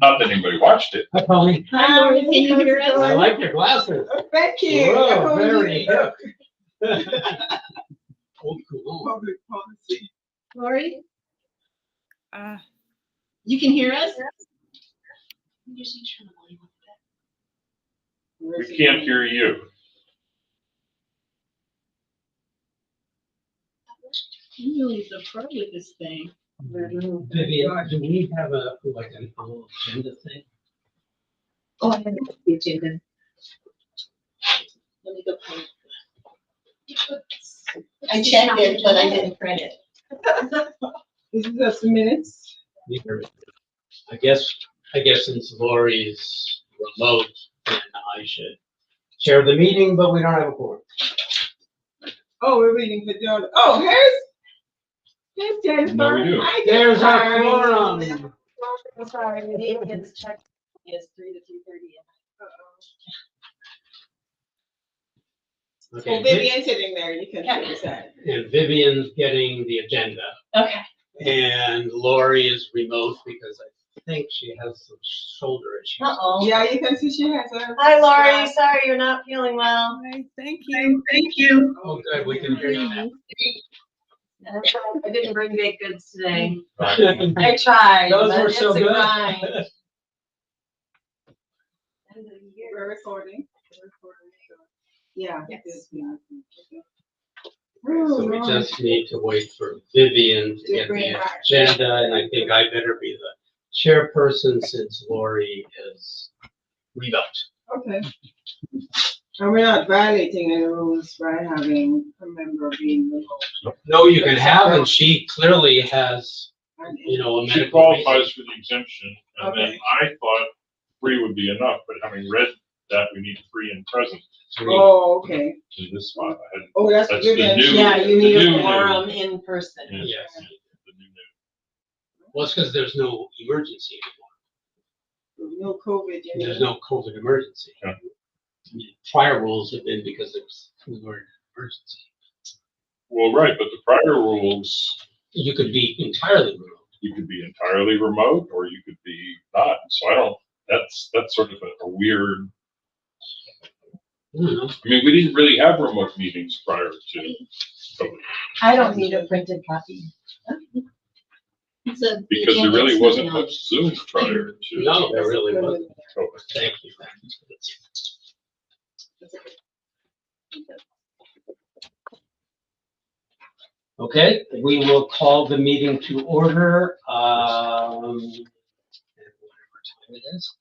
Not that anybody watched it. Hi, Polly. Hi, can you hear us? I like your glasses. Oh, thank you. Whoa, very hip. Old school. Public policy. Lori? You can hear us? We can't hear you. You really the pro with this thing. Vivian, do we have a like an agenda thing? Oh, I haven't got the agenda. Let me go print it. I checked it, but I didn't print it. This is just minutes. I guess since Lori's remote, then I should chair the meeting, but we don't have a quorum. Oh, we're waiting for John. Oh, here's Jennifer. No, we do. Hi, There's our Jennifer. quorum. I'm sorry, it's checked. It's 3 to 3:30. So Okay, Vivian's sitting there. You can fix that. and Vivian's getting the agenda, Okay. and Lori is remote because I think she has some shoulder issues. Uh-oh. Yeah, you can see she has a. Hi, Lori. Sorry you're not feeling well. Thank you. Thank you. Oh, good, we can hear you now. I didn't bring baked goods today. Right. I tried, Those but were it's so a good. grind. We're recording. Yeah. Yes. So we just need to wait for Vivian to get the agenda, and I think I better be the chairperson since Lori is remote. Okay. And we're not violating any rules by having a member being remote. No, you can have, and she clearly has, you know, a She medical qualifies reason. for the exemption, and then Okay. I thought 3 would be enough, but having read that, we need 3 in present Oh, okay. in this spot. I had Oh, that's That's the Vivian. new- Yeah, you need the new a quorum in person. Yes. the new name. Well, it's because there's no emergency anymore. No COVID. There's no COVID emergency. Yeah. Prior rules have been because there's we were in emergency. Well, right, but the prior rules, You could be entirely remote. you could be entirely remote, or you could be not. So I don't, that's sort of a weird, I don't know. I mean, we didn't really have remote meetings prior to COVID, I don't need a printed copy. because there really wasn't much Zoom prior to No, there really wasn't. COVID. Thank you. Okay, we will call the meeting to order. Whatever time it is.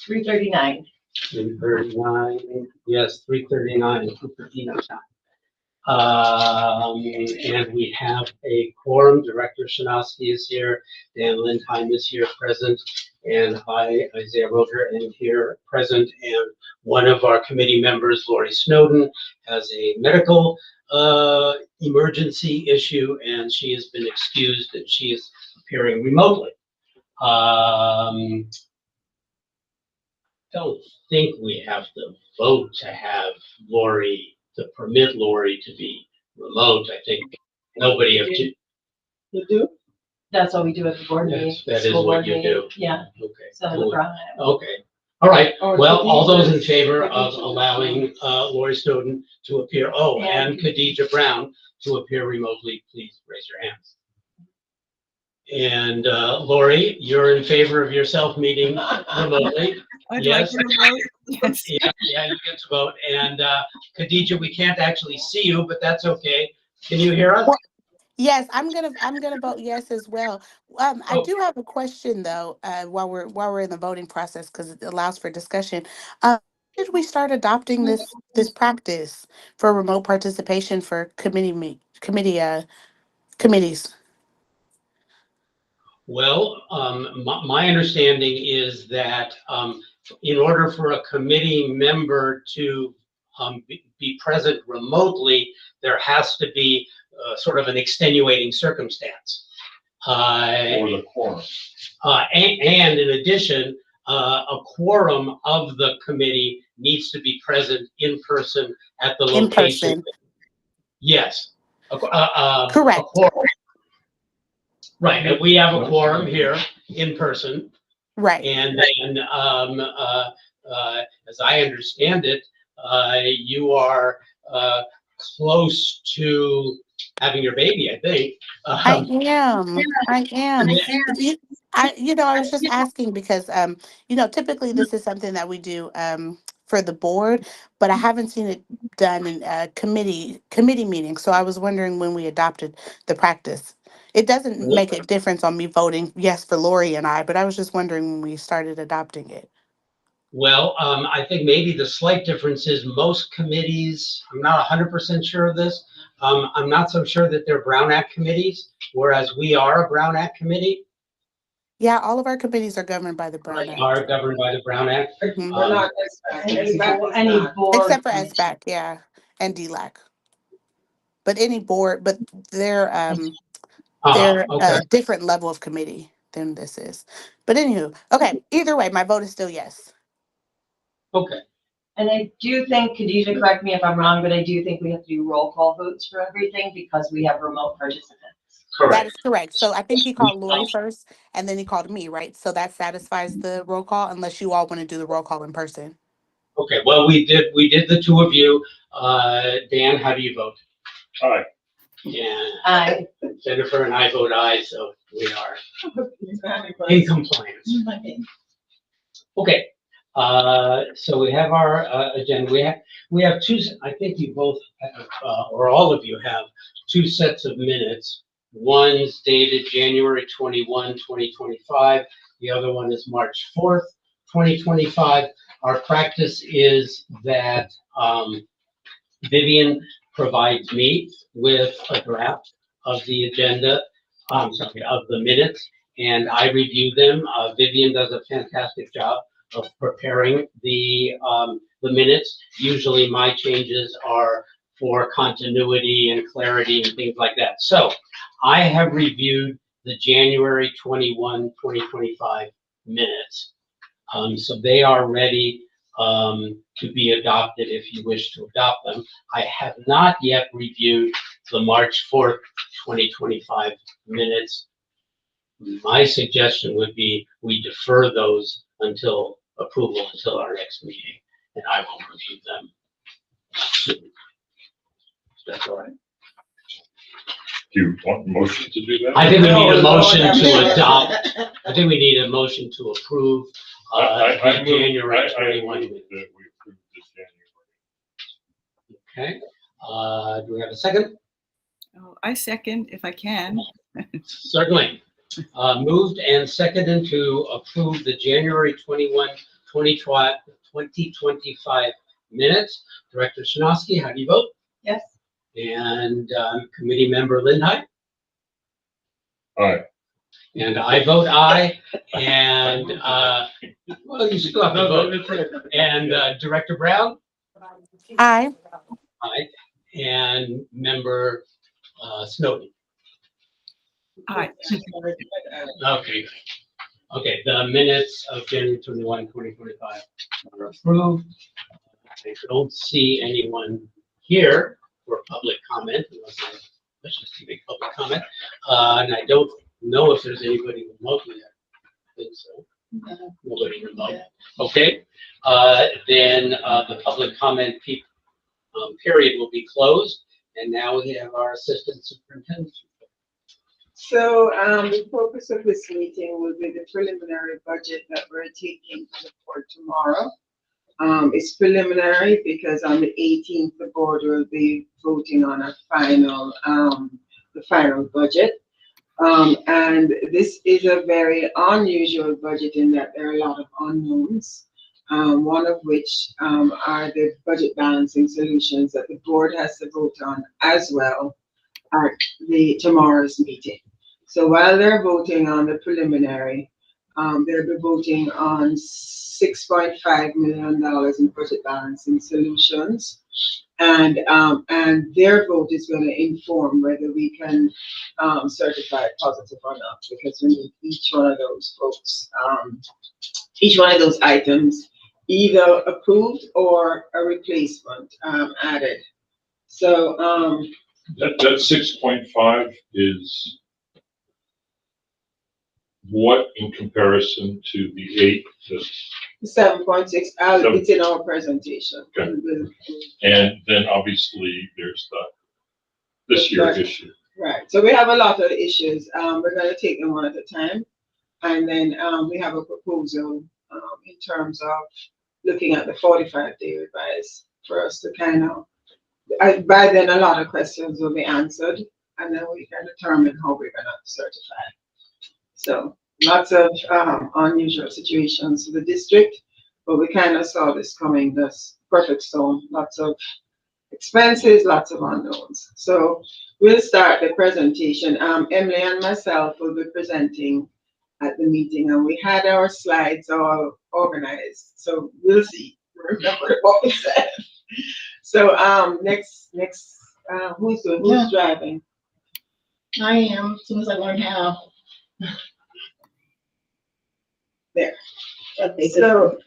3:39. 3:39. Yes, 3:39. 2:15 time. And we have a quorum. Director Shinosky is here. Dan Lindheim is here present. And I, Isaiah Roger, am here present. And one of our committee members, Lori Snowden, has a medical emergency issue, and she has been excused, and she is appearing remotely. Don't think we have to vote to have Lori, to permit Lori to be remote. I think nobody have to. You do? That's what we do at the board meeting. Yes, that is school what board you meeting. do. Yeah, Okay. so cool. LeBron. Okay. All right. Or Well, all those in Khadijah. favor of Khadijah. allowing Lori Snowden to appear, and Khadijah Brown to appear remotely, please raise your hands. And Lori, you're in favor of yourself meeting remotely? I'd Yes. like to vote. Yes. Yeah, you get to vote. And Khadijah, we can't actually see you, but that's okay. Can you hear us? Yes, I'm gonna vote yes as well. I do have a question though, while we're in the voting process, because it allows for discussion. Did we start adopting this practice for remote participation for committees? Well, my understanding is that in order for a committee member to be present remotely, there has to be sort of an extenuating circumstance. Or the quorum. And in addition, a quorum of the committee needs to be present in person at the In location. person. Yes. Correct. A quorum. Right, and we have a quorum here in person, Right. and then, as I understand it, you are, close to having your baby, I think. I am. I am. Yeah. I was just asking because, typically this is something that we do for the board, but I haven't seen it done in committee meetings. So I was wondering when we adopted the practice. It doesn't make a difference on me voting yes for Lori and I, but I was just wondering when we started adopting it. Well, I think maybe the slight difference is most committees, I'm not 100% sure of this. I'm not so sure that they're Brown Act committees, whereas we are a Brown Act committee. Yeah, all of our committees are governed by the Brown We Act. are governed by the Brown Act. Mhm. But not Any board. Except for SBAC, yeah, and DLAC. But any board, but they're Okay. a different level of committee than this is. But anywho, okay, either way, my vote is still yes. Okay. And I do think, Khadija, correct me if I'm wrong, but I do think we have to do roll call votes for everything because we have remote participants. That Correct. is correct. So I think he called Lori first and then he called me, right? So that satisfies the roll call unless you all want to do the roll call in person. Okay. Well, we did the two of you. Dan, how do you vote? Aye. And Jennifer and I vote aye, so we are in compliance. Okay. So we have our agenda. We have two. I think you both have, or all of you have two sets of minutes. One's dated January 21, 2025. The other one is March 4th, 2025. Our practice is that Vivian provides me with a draft of the agenda, of the minutes, and I review them. Vivian does a fantastic job of preparing the minutes. Usually my changes are for continuity and clarity and things like that. So I have reviewed the January 21, 2025 minutes. So they are ready to be adopted if you wish to adopt them. I have not yet reviewed the March 4th, 2025 minutes. My suggestion would be we defer those until approval until our next meeting, and I will review them soon. That's all right. Do you want a motion to do that? I think we need a motion to adopt. I think we need a motion to approve I the move- January I 21. move that we approve the January. Okay, do we have a second? Oh, I second if I can. Certainly. Moved and seconded to approve the January 21, 2025 minutes. Director Shinosky, how do you vote? Yes. And committee member Lindhei? Aye. And I vote aye. And, well, you still have to vote. And Director Brown? Aye. Aye. And member Snowden? Aye. Okay. Okay, the minutes of January 21, 2025 are approved. I don't see anyone here for public comment, unless let's just see big public comment. And I don't know if there's anybody remotely there. I think so. Nobody remote. Okay, then the public comment period will be closed. And now we have our assistant superintendent. So, the focus of this meeting will be the preliminary budget that we're taking to the board tomorrow. It's preliminary because on the 18th, the board will be voting on a final, the final budget. And this is a very unusual budget in that there are a lot of unknowns. One of which are the budget balancing solutions that the board has to vote on as well at tomorrow's meeting. So while they're voting on the preliminary, they'll be voting on $6.5 million in budget balancing solutions. And their vote is going to inform whether we can certify it positive or not, because we need each one of those votes, each one of those items either approved or a replacement added. So That 6.5 is what in comparison to the 8, 7.6, it's in our presentation. Okay. and then obviously there's this year Right. issue. Right, so we have a lot of issues. We're gonna take them one at a time. And then, we have a proposal, in terms of looking at the 45-day revise for us to kind of, by then a lot of questions will be answered, and then we can determine how we're gonna certify. So lots of, unusual situations for the district, but we kind of saw this coming, this perfect storm, lots of expenses, lots of unknowns. So we'll start the presentation. Emily and myself will be presenting at the meeting, and we had our slides all organized. So we'll see. Remember what we said. So next, who's driving? I am, as soon as I learn how. There. Okay, So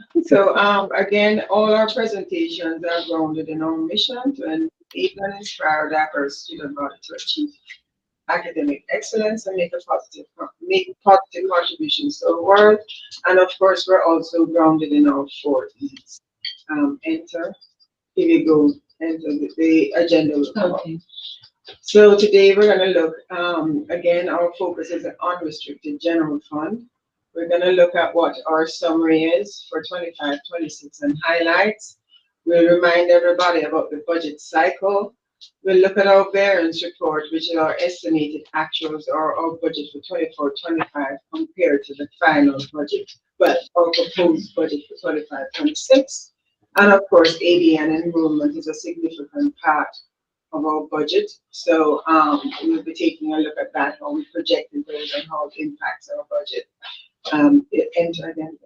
again, all our presentations are grounded in our mission to enable and inspire diverse student body to achieve academic excellence and make positive contributions to the world. And of course, we're also grounded in our 4 E's. Enter. Here you go. Enter the agenda will come up. Okay. So today we're going to look, again, our focus is an unrestricted general fund. We're going to look at what our summary is for 25-26 and highlights. We'll remind everybody about the budget cycle. We'll look at our variance report, which is our estimated actuals or our budget for 24-25 compared to the final budget, but our proposed budget for 25-26. And of course, ADN enrollment is a significant part of our budget. So we'll be taking a look at that, how we projected those and how it impacts our budget. Enter again.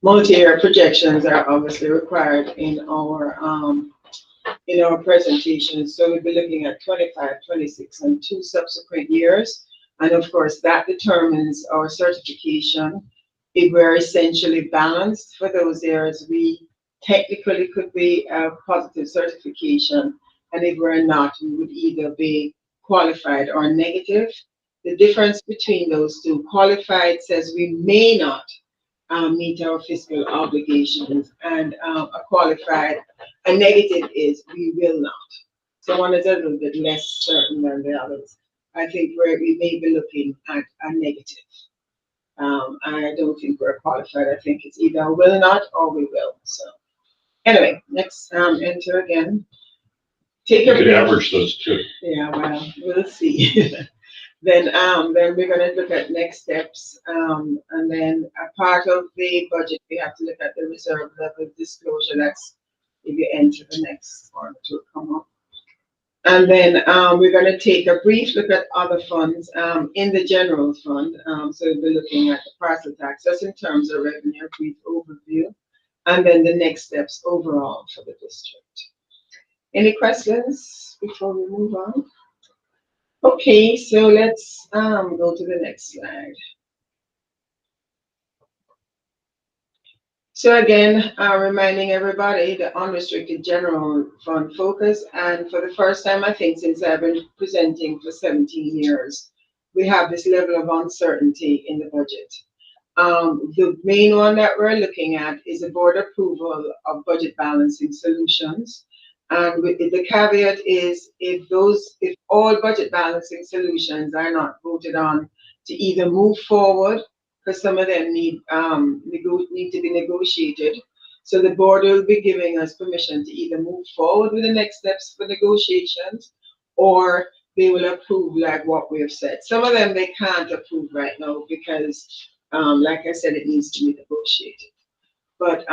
Multi-year projections are obviously required in our presentation. So we'll be looking at 25-26 and 2 subsequent years. And of course, that determines our certification. If we're essentially balanced for those years, we technically could be a positive certification. And if we're not, we would either be qualified or negative. The difference between those two, qualified says we may not meet our fiscal obligations, and a negative is we will not. So one is a little bit less certain than the others. I think we may be looking at a negative. I don't think we're qualified. I think it's either will not or we will. So anyway, next, enter again. Take You a could break. average those 2. Yeah, well, we'll see. Then we're going to look at next steps, and then a part of the budget, we have to look at the reserve level disclosure. That's if you enter the next one to come up. And then we're going to take a brief look at other funds in the general fund. So we'll be looking at the parcel tax, just in terms of revenue, a brief overview, and then the next steps overall for the district. Any questions before we move on? Okay, so let's go to the next slide. So again, reminding everybody the unrestricted general fund focus, and for the first time, I think, since I've been presenting for 17 years, we have this level of uncertainty in the budget. The main one that we're looking at is the board approval of budget balancing solutions. And the caveat is if all budget balancing solutions are not voted on to either move forward, because some of them need to be negotiated. So the board will be giving us permission to either move forward with the next steps for negotiations, or they will approve like what we have said. Some of them they can't approve right now because, like I said, it needs to be negotiated. But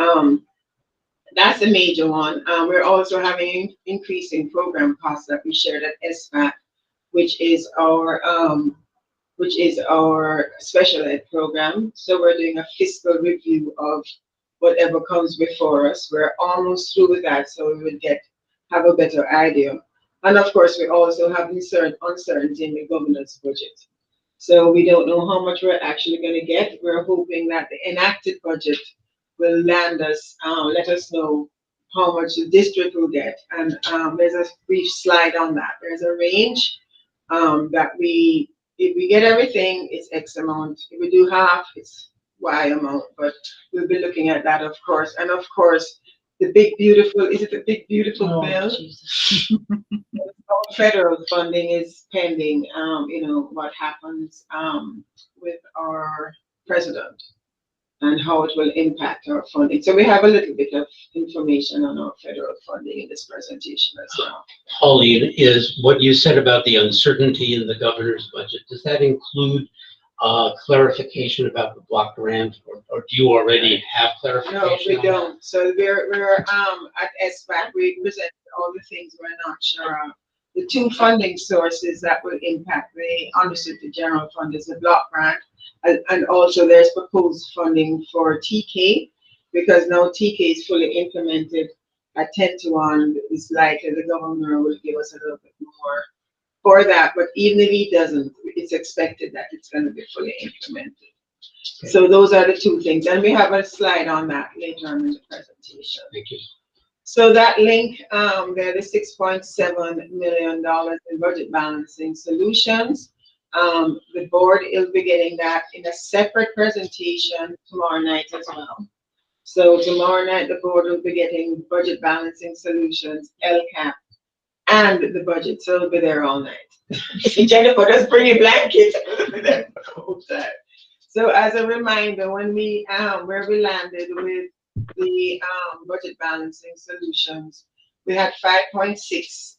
that's the major one. We're also having increasing program costs that we shared at SFAC, which is our special ed program. So we're doing a fiscal review of whatever comes before us. We're almost through with that, so we would have a better idea. And of course, we also have uncertainty in the governor's budget. So we don't know how much we're actually going to get. We're hoping that the enacted budget will let us know how much the district will get. And there's a brief slide on that. There's a range that if we get everything, it's X amount. If we do half, it's Y amount, but we'll be looking at that, of course. And of course, the big beautiful, is it the big beautiful Oh, bill? Jesus. Federal funding is pending, what happens, with our president and how it will impact our funding. So we have a little bit of information on our federal funding in this presentation as well. Pauline, is what you said about the uncertainty in the governor's budget, does that include clarification about the block grant, or do you already have clarification? No, we on that? don't. So we're at SBAC, we present all the things we're not sure of. The two funding sources that will impact the unrestricted general fund is the block grant, and also there's proposed funding for TK, because now TK is fully implemented at 10-1. It's likely the governor will give us a little bit more for that, but even if he doesn't, it's expected that it's going to be fully implemented. Okay. So those are the two things, and we have a slide on that later on in the presentation. Thank you. So that link, there is $6.7 million in budget balancing solutions. The board will be getting that in a separate presentation tomorrow night as well. So tomorrow night, the board will be getting budget balancing solutions, LCAP, and the budget. So it'll be there all night. Jennifer, just bring your blankets. It'll be there the whole time. So as a reminder, when where we landed with the budget balancing solutions, we had 5.6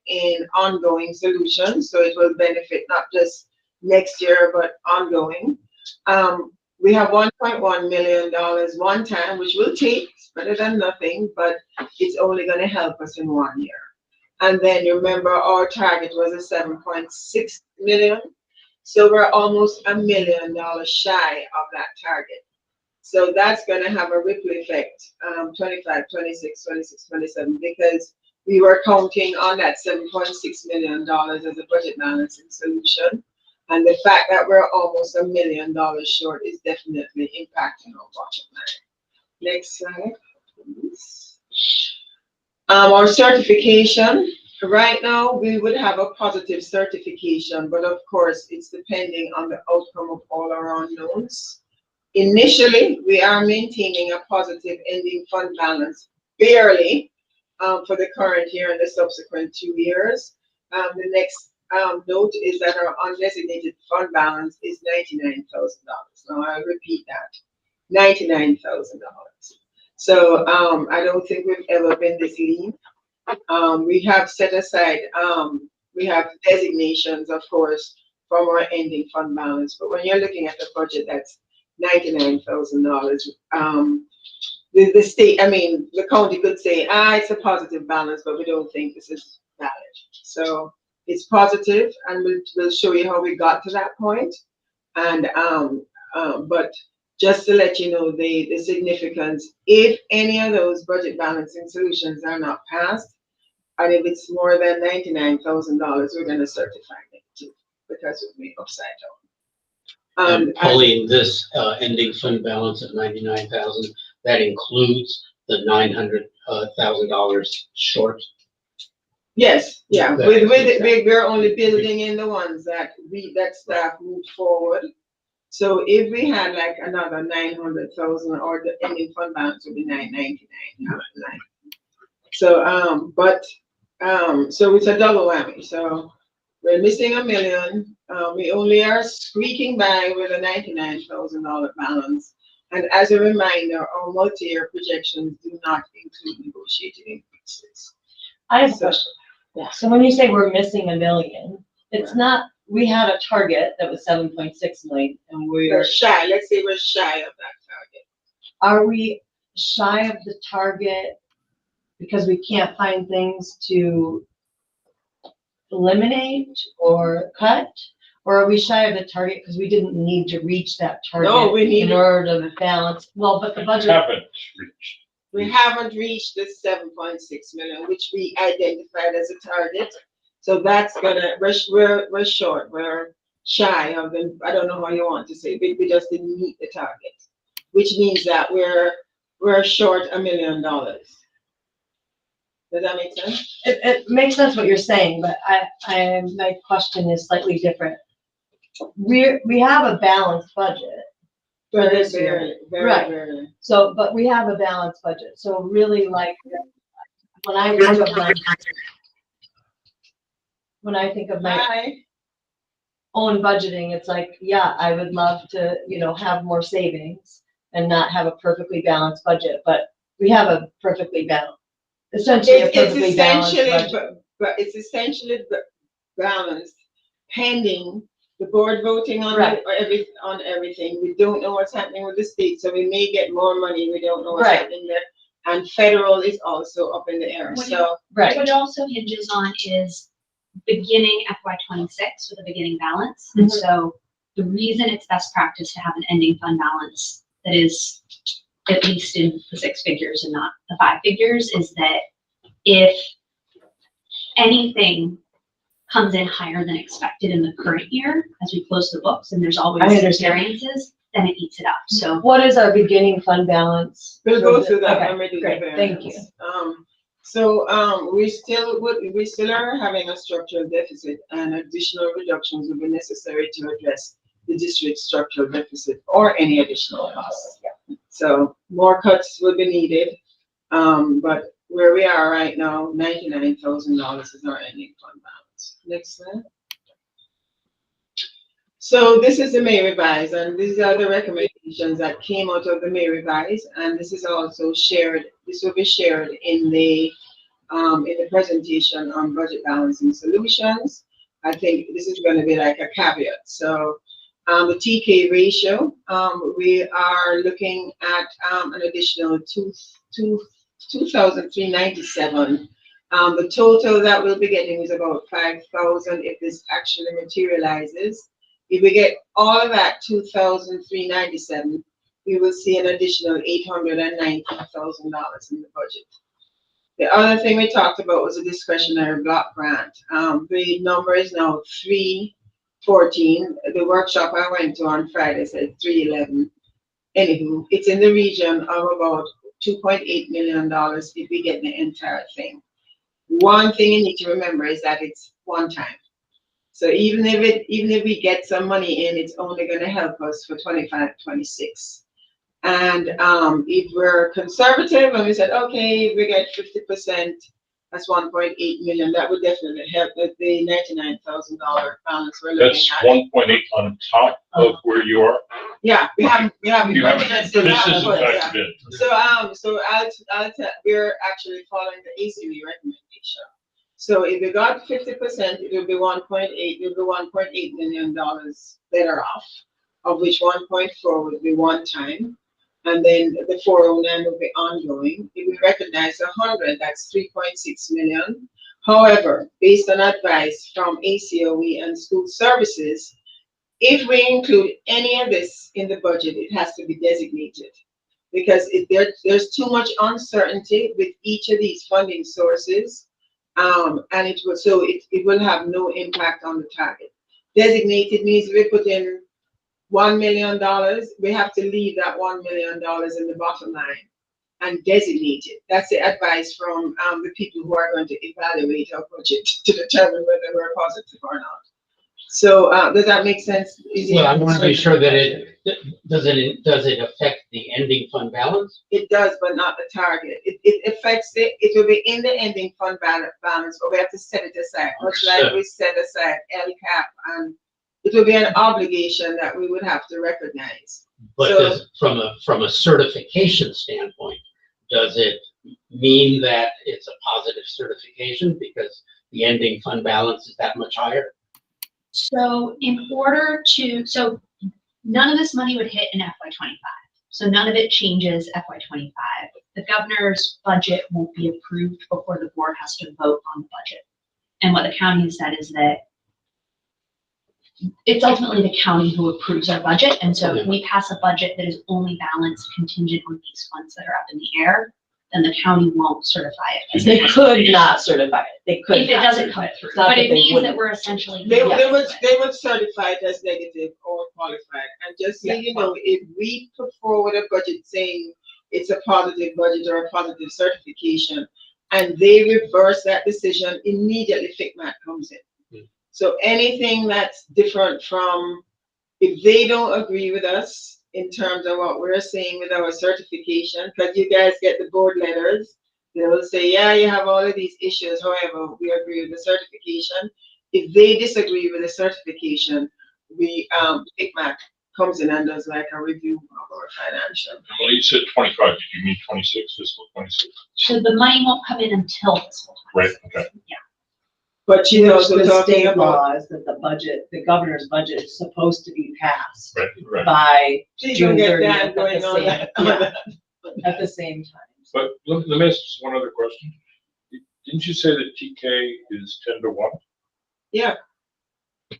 in ongoing solutions, so it will benefit not just next year but ongoing. We have $1.1 million one time, which will take, better than nothing, but it's only going to help us in 1 year. And then remember, our target was a 7.6 million, so we're almost $1 million shy of that target. So that's going to have a ripple effect, 25, 26, 26, 27, because we were counting on that $7.6 million as a budget balancing solution. And the fact that we're almost $1 million short is definitely impacting our bottom line. Next slide, please. Our certification. Right now, we would have a positive certification, but of course, it's depending on the outcome of all our unknowns. Initially, we are maintaining a positive ending fund balance, barely, for the current year and the subsequent 2 years. The next note is that our undesignated fund balance is $99,000. Now, I'll repeat that, $99,000. So I don't think we've ever been this lean. We have set aside, we have designations, of course, from our ending fund balance, but when you're looking at the budget, that's $99,000. The state, the county could say, it's a positive balance, but we don't think this is valid. So it's positive, and we'll show you how we got to that point. And but just to let you know the significance, if any of those budget balancing solutions are not passed, and if it's more than $99,000, we're going to certify it too, because we'll be upside down. And Pauline, this ending fund balance of 99,000, that includes the $900,000 short. Yes, yeah. That We're only building in the ones that staff moved forward. So if we had like another 900,000, or the ending fund balance would be 999. So so it's a double whammy. So we're missing $1 million. We only are squeaking by with a $99,000 balance. And as a reminder, our multi-year projections do not include negotiated increases. I have a question. Yeah, so when you say we're missing $1 million, it's not, we had a target that was 7.6 million, and We're shy, let's say we're shy of that target. are we shy of the target because we can't find things to eliminate or cut? Or are we shy of the target because we didn't need to reach that target No, we need in order to balance? Well, but the budget. Haven't reached. We haven't reached the 7.6 million, which we identified as a target. So that's we're short, we're shy of the, I don't know how you want to say, we just didn't meet the target, which means that we're short $1 million. Does that make sense? It makes sense what you're saying, but my question is slightly different. we have a balanced budget for this year. Very, Right. very. So, but we have a balanced budget. So really like, when I think of my Hi. own budgeting, it's like, yeah, I would love to, have more savings and not have a perfectly balanced budget, but we have a perfectly balanced, essentially a It's perfectly balanced essentially, budget. but it's essentially balanced pending the board voting on Right. on everything. We don't know what's happening with the state, so we may get more money. We don't know what's Right. happening there. And federal is also up in the air, What so. Right. What it also hinges on is beginning FY '26 with a beginning balance. And Mhm. so the reason it's best practice to have an ending fund balance that is at least in the 6 figures and not the 5 figures is that if anything comes in higher than expected in the current year, as we close the books, and there's always I understand. variances, then it eats it up. So What is our beginning fund balance? We'll go through that Okay, when we do the great, thank you. variance. We still are having a structural deficit, and additional reductions will be necessary to address the district's structural deficit or any additional costs. So more cuts will be needed, but where we are right now, $99,000 is our ending fund balance. Next slide. So this is the May revise, and these are the recommendations that came out of the May revise, and this is also shared. This will be shared in the presentation on budget balancing solutions. I think this is going to be like a caveat. So the TK ratio, we are looking at an additional 2,397. The total that we'll be getting is about 5,000 if this actually materializes. If we get all of that 2,397, we will see an additional $890,000 in the budget. The other thing we talked about was a discretionary block grant. The number is now 314. The workshop I went to on Friday said 311. Anywho, it's in the region of about $2.8 million if we get the entire thing. One thing you need to remember is that it's one time. So even if we get some money in, it's only going to help us for 25, 26. And if we're conservative and we said, okay, if we get 50%, that's 1.8 million. That would definitely help with the $99,000 balance we're looking That's at. 1.8 on top of where you are. Yeah, we haven't. You haven't, budgeted this that, isn't but, yeah. factored in. So I'll tell, we're actually following the ACB recommendation. So if we got 50%, it will be 1.8. It will be $1.8 million better off, of which 1.4 would be one time, and then the 409 will be ongoing. If we recognize 100, that's 3.6 million. However, based on advice from ACOE and school services, if we include any of this in the budget, it has to be designated, because there's too much uncertainty with each of these funding sources, and it will have no impact on the target. Designated means we put in $1 million, we have to leave that $1 million in the bottom line and designate it. That's the advice from the people who are going to evaluate our budget to determine whether we're positive or not. So does that make sense? Well, I want to be sure that does it affect the ending fund balance? It does, but not the target. It affects it. It will be in the ending fund balance, but we have to set it aside, much like we set aside LCAP, and it will be an obligation that we would have to recognize. But So- from a certification standpoint, does it mean that it's a positive certification because the ending fund balance is that much higher? So so none of this money would hit in FY '25. So none of it changes FY '25. The governor's budget won't be approved before the board has to vote on the budget. And what the county has said is that it's ultimately the county who approves our budget. And so if we pass a budget that is only balanced contingent on these funds that are up in the air, then the county won't certify it. as They a- could not certify it. They could. If it not doesn't certify come through, It's not but that it they means that wouldn't. we're essentially. They yes. would certify it as negative or qualified. And just so Yeah. you know, if we put forward a budget saying it's a positive budget or a positive certification, and they reverse that decision, immediately FICMAT comes in. So anything that's different from, if they don't agree with us in terms of what we're saying with our certification, because you guys get the board letters, they will say, yeah, you have all of these issues, however, we agree with the certification. If they disagree with the certification, we, ICMAC comes in and does like a review of our financial. Well, you said 25, did you mean 26, fiscal 26? So the money won't come in until fiscal Right, 26. okay. Yeah. But she's Which also the talking state about, law is that the budget, the governor's budget is supposed to be passed Right, right. by please June don't get 30th that at going the on. same, at the same time. But let me ask just one other question. Didn't you say that TK is 10 to 1? Yeah.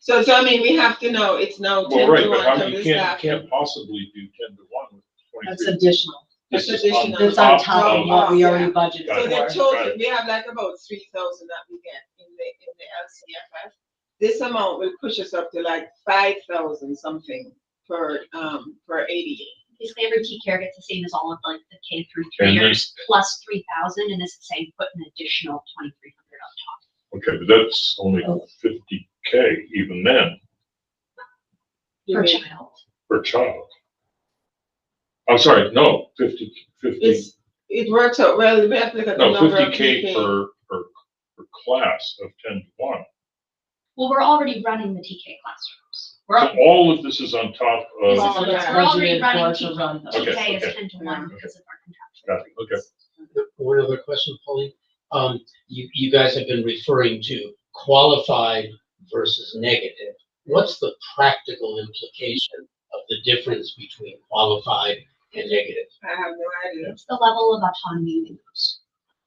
So I mean, we have to know, it's now Well, 10 right, to but 1 how, from you the can't, staff. you can't possibly do 10 to 1 with That's 23. additional. This That's is additional. That's on top of- of what we yeah. already budgeted So the for. total, we have like about 3,000 that we get in the LCFF. This amount will push us up to like 5,000 something per ADA. Basically, every TCare gets the same as all of like the K through And 3 years plus 3,000, and this is saying put an additional 2,300 on top. Okay, but that's only 50K even then You Per mean, child. per child. I'm sorry, no, 50, it works out, well, we have to look at the no, number of 50K people. per class of 10 to 1. Well, we're already running the TK classrooms. So all of this is on top This of, is- Oh, yeah. we're already Budgeted running portions on those. Okay, TK is okay. 10 to 1 Yeah. because of our contractual Got it, okay. agreements. One other question, Pauline. You guys have been referring to qualified versus negative. What's the practical implication of the difference between qualified and negative? I have no idea. It's the level of autonomy we lose.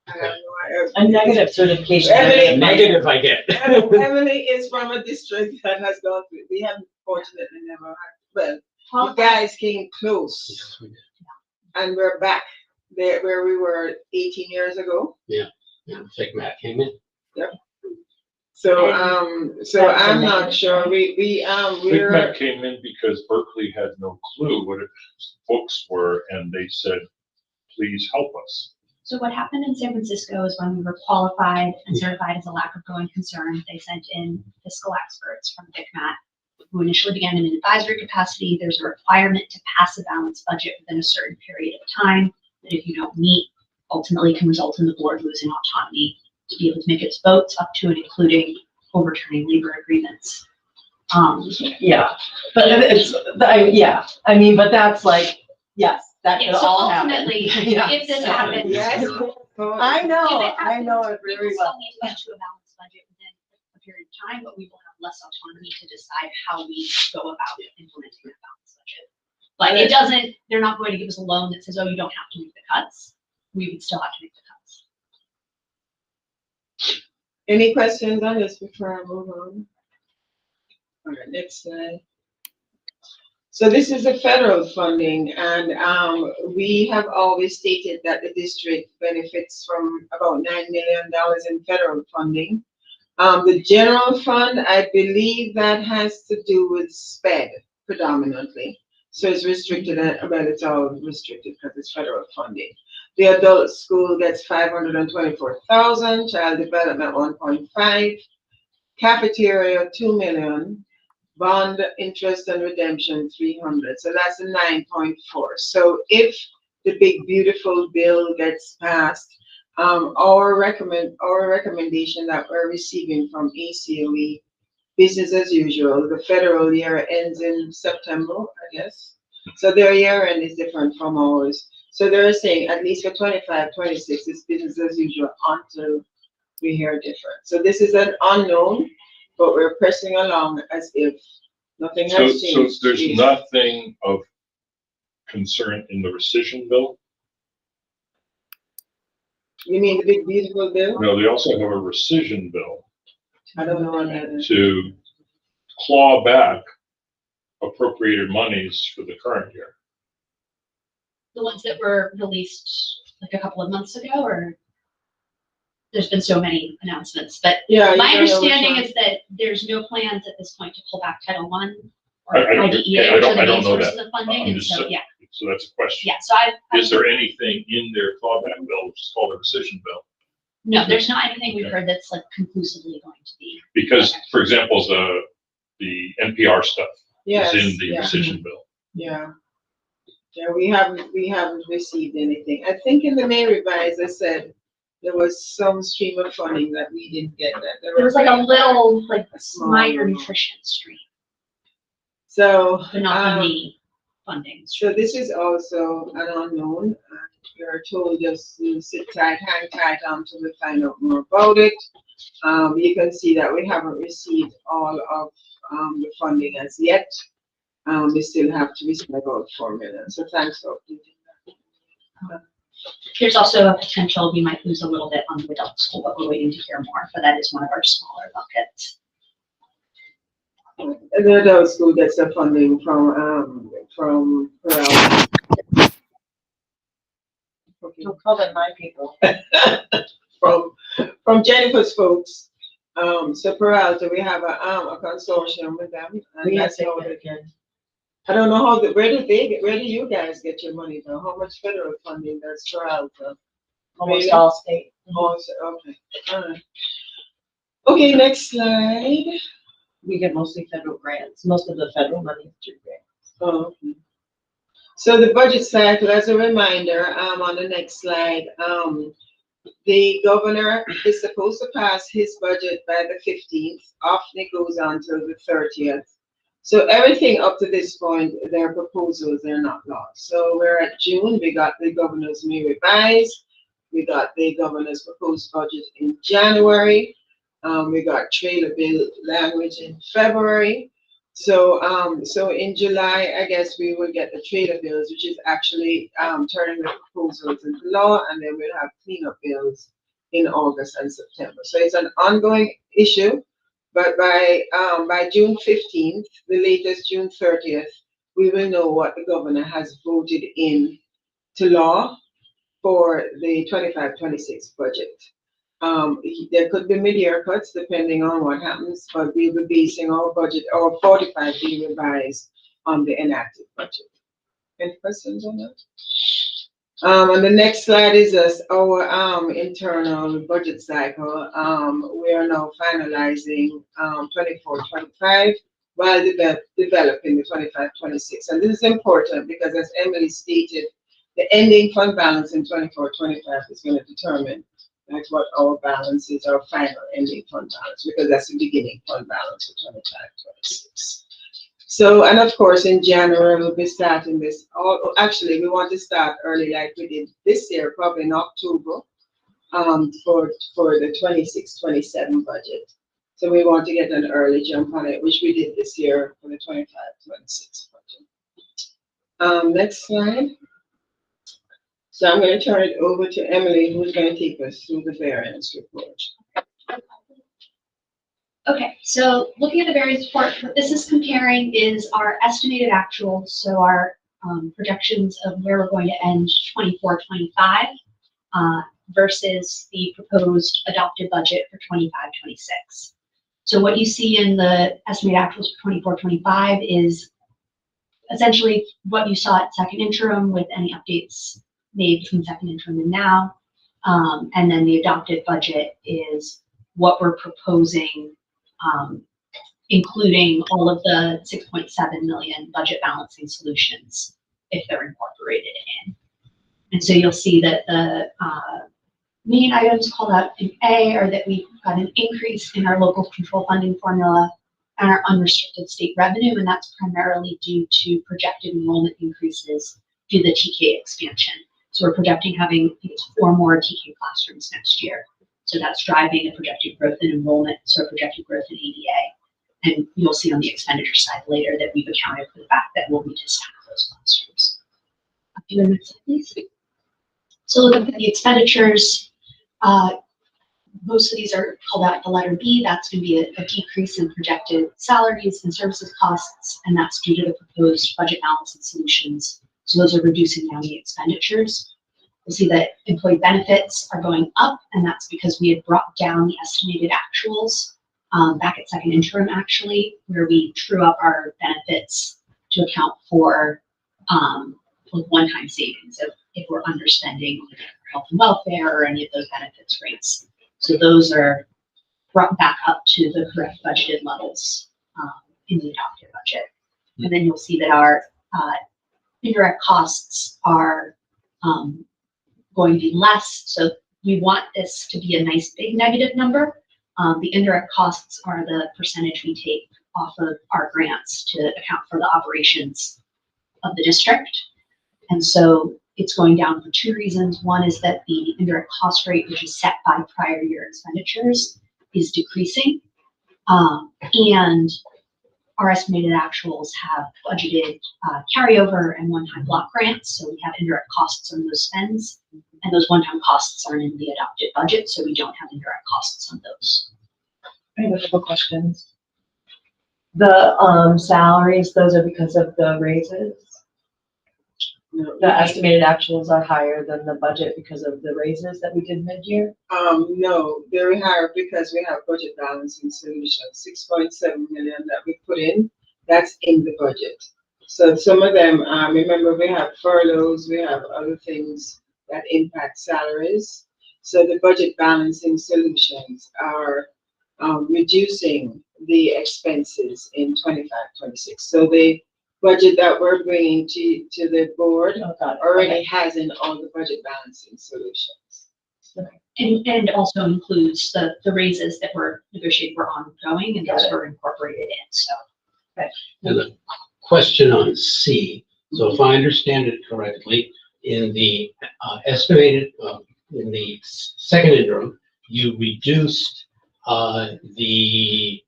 I have no idea. A negative certification. Emily- Negative I get. Emily is from a district that has gone through, we have fortunately never had, well, you Qualified- guys came close Yes, we did. and we're back there where we were 18 years ago. Yeah, Fig Matt came in. So, That's so a I'm not negative, sure, right? Big we're, Mac came in because Berkeley had no clue what its books were, and they said, please help us. So what happened in San Francisco is when we were qualified and certified as a lack of going concern, they sent in fiscal experts from BICMAT, who initially began in an advisory capacity. There's a requirement to pass a balanced budget within a certain period of time, that if you don't meet, ultimately can result in the board losing autonomy to be able to make its votes up to and including overturning labor agreements. Yeah, but it's, I mean, but that's like, yes, that could Yeah, so all happen. ultimately, Yeah. if this happens, yes. if I it know, happens, I know it we very will still well. need to get to a balanced budget within a period of time, but we will have less autonomy to decide how we go about implementing that balanced budget. But it doesn't, they're not going to give us a loan that says, oh, you don't have to make the cuts. We would still have to make the cuts. Any questions on this before I move on? All right, next slide. So this is the federal funding, and we have always stated that the district benefits from about $9 million in federal funding. The general fund, I believe that has to do with SPED predominantly. So it's restricted, well, it's all restricted because it's federal funding. The adult school gets 524,000, child development 1.5, cafeteria 2 million, bond interest and redemption 300. So that's a 9.4. So if the big beautiful bill gets passed, our recommendation that we're receiving from ACOE, business as usual. The federal year ends in September, I guess. So their year end is different from ours. So they're saying at least for 25, 26, it's business as usual until we hear different. So this is an unknown, but we're pressing along as if nothing So, has so changed. there's nothing of concern in the rescission bill? You mean the big beautiful bill? No, they also have a rescission bill I don't know what that is. to claw back appropriated monies for the current year. The ones that were released like a couple of months ago, or there's been so many announcements, but Yeah. my you don't know which understanding one. is that there's no plans at this point to pull back Title I I or don't- IDEA, I which don't- are the I don't main know sources that. of funding, I'm and just so, saying. yeah, So that's a question. yeah, so I. Is there anything in their clawback bill, which is called a rescission bill, No, there's not anything we've heard that's like conclusively going to be. Because, for example, the NPR stuff Yes, is in the yeah. rescission bill. Yeah. Yeah, we haven't received anything. I think in the May revise, I said there was some stream of funding that we didn't get. That It was like a little, like small minor amount. nutrition stream, So, but not the main funding. so this is also an unknown. We're told just to sit tight, hang tight until we find out more about it. You can see that we haven't received all of the funding as yet. We still have to receive about 4 million. So thanks for updating that. There's also a potential we might lose a little bit on the adult school, but we're waiting to hear more. But that is one of our smaller buckets. And the adult school gets the funding from Don't call them my people. from Jennifer's folks. So Peralta, we have a consortium with them. And We have that's to how get they- again. I don't know where do you guys get your money from? How much federal funding does Peralta? Almost Really? all state. Oh, okay, all right. Okay, next slide. We get mostly federal grants. Most of the federal money is through grants. Oh, okay. So the budget cycle, as a reminder, on the next slide, the governor is supposed to pass his budget by the 15th. Often it goes on till the 30th. So everything up to this point, their proposals are not law. So we're at June, we got the governor's May revise. We got the governor's proposed budget in January. We got trailer bill language in February. So, so in July, I guess we will get the trailer bills, which is actually, turning the proposals into law, and then we'll have cleanup bills in August and September. So it's an ongoing issue, but by June 15th, the latest June 30th, we will know what the governor has voted in to law for the 25-26 budget. There could be mid-year cuts depending on what happens, but we'll be basing our budget, our 45 being revised on the enacted budget. Any questions on that? And the next slide is our internal budget cycle. We are now finalizing 24-25 while developing the 25-26. And this is important because, as Emily stated, the ending fund balance in 24-25 is going to determine that's what our balance is, our final ending fund balance, because that's the beginning fund balance for 25-26. So, and of course, in January, we'll be starting this. Actually, we want to start early like we did this year, probably in October, for the 26-27 budget. So we want to get an early jump on it, which we did this year for the 25-26 budget. Next slide. So I'm going to turn it over to Emily, who's going to take us through the variance report. Okay, so looking at the variance report, what this is comparing is our estimated actuals, so our projections of where we're going to end 24-25 versus the proposed adopted budget for 25-26. So what you see in the estimated actuals for 24-25 is essentially what you saw at second interim with any updates made between second interim and now. And then the adopted budget is what we're proposing, including all of the 6.7 million budget balancing solutions if they're incorporated in. And so you'll see that the main items called out in A are that we've got an increase in our local control funding formula and our unrestricted state revenue, and that's primarily due to projected enrollment increases due to the TK expansion. So we're projecting having, I think it's 4 more TK classrooms next year. So that's driving a projected growth in enrollment, so a projected growth in ADA. And you'll see on the expenditure side later that we've accounted for the fact that we'll need to staff those classrooms. Up to the next slide, please. So looking at the expenditures, most of these are called out the letter B. That's going to be a decrease in projected salaries and services costs, and that's due to the proposed budget balance and solutions. So those are reducing county expenditures. You'll see that employee benefits are going up, and that's because we had brought down the estimated actuals back at second interim, actually, where we true up our benefits to account for one-time savings if we're underspending health and welfare or any of those benefits rates. So those are brought back up to the correct budgeted levels in the adopted budget. And then you'll see that our indirect costs are going to be less. So we want this to be a nice big negative number. The indirect costs are the percentage we take off of our grants to account for the operations of the district. And so it's going down for two reasons. One is that the indirect cost rate, which is set by prior year expenditures, is decreasing. And our estimated actuals have budgeted carryover and one-time block grants. So we have indirect costs on those spends, and those one-time costs aren't in the adopted budget, so we don't have indirect costs on those. I have a couple questions. The salaries, those are because of the raises? No. The estimated actuals are higher than the budget because of the raises that we did mid-year? No, they're higher because we have budget balancing solution, 6.7 million that we put in, that's in the budget. So some of them, remember we have furloughs, we have other things that impact salaries. So the budget balancing solutions are reducing the expenses in 25-26. So the budget that we're bringing to the board Oh, got it. already has in all the budget balancing solutions. And also includes the raises that were negotiated were ongoing and those Got it. were incorporated in, so. And the question on C, so if I understand it correctly, in the estimated, in the second interim, you reduced the,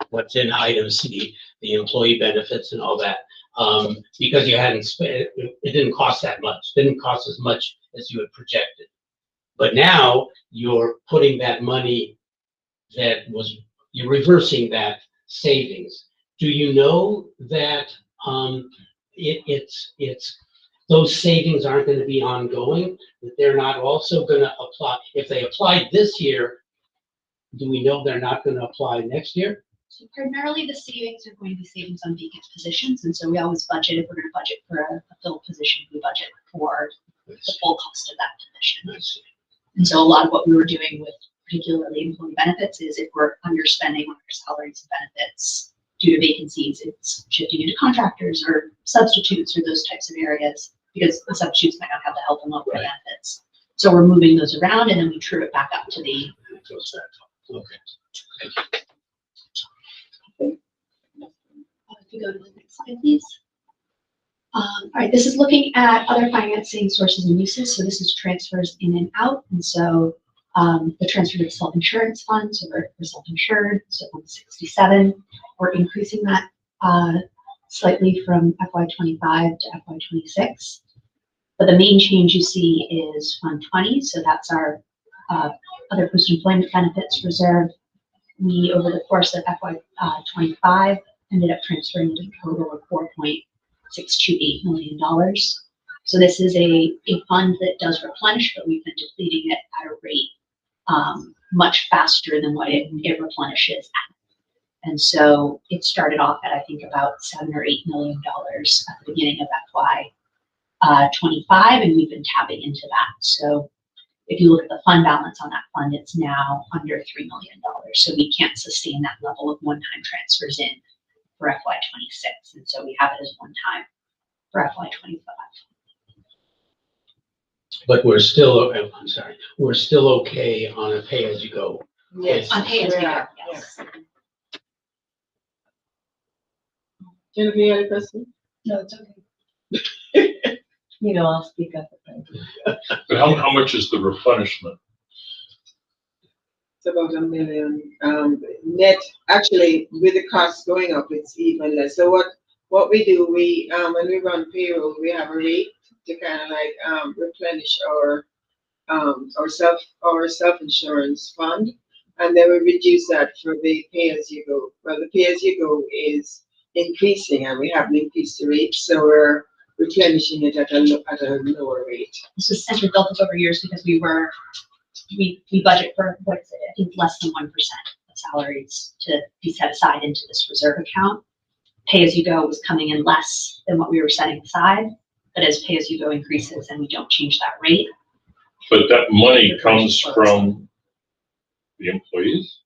what's in item C, the employee benefits and all that, because you hadn't spent, it didn't cost that much, didn't cost as much as you had projected. But now you're putting that money that was, you're reversing that savings. Do you know that it's those savings aren't going to be ongoing, that they're not also going to apply, if they applied this year, do we know they're not going to apply next year? So primarily the savings are going to be savings on vacant positions, and so we always budget, if we're going to budget for a filled position, we budget for the full cost of that position. I see. And so a lot of what we were doing with particularly employee benefits is if we're underspending on our salaries and benefits due to vacancies, it's shifting into contractors or substitutes or those types of areas, because the substitutes might not have the health and welfare Right. benefits. So we're moving those around and then we true it back up to the. It goes back. Okay. If you go to the next slide, please. All right, this is looking at other financing sources and uses. So this is transfers in and out. And so the transfer to the self-insurance fund, so we're self-insured, so 167. We're increasing that slightly from FY25 to FY26. But the main change you see is Fund 20. So that's our other post-employment benefits reserve. We, over the course of FY25, ended up transferring a total of $4.628 million. So this is a fund that does replenish, but we've been depleting it at a rate much faster than what it replenishes at. And so it started off at, I think, about $7 or $8 million at the beginning of FY25, and we've been tapping into that. So if you look at the fund balance on that fund, it's now under $3 million. So we can't sustain that level of one-time transfers in for FY26. And so we have it as one time for FY25. But we're still, I'm sorry, we're still okay on a pay-as-you-go. Yes. On pay as you go, Yeah, yes. Jennifer, you had a question? No, it's okay. You know, I'll speak up. But how much is the replenishment? It's about $1 million. Net, actually, with the costs going up, it's even less. So what we do, we when we run payroll, we have a rate to kind of like replenish our self-insurance fund, and then we reduce that for the pay-as-you-go. Well, the pay-as-you-go is increasing, and we haven't increased the rate, so we're replenishing it at a lower rate. This was essentially built up over years because we budget for, what is it, I think less than 1% of salaries to be set aside into this reserve account. Pay as you go was coming in less than what we were setting aside, but as pay as you go increases and we don't change that rate. But that money comes from the employees?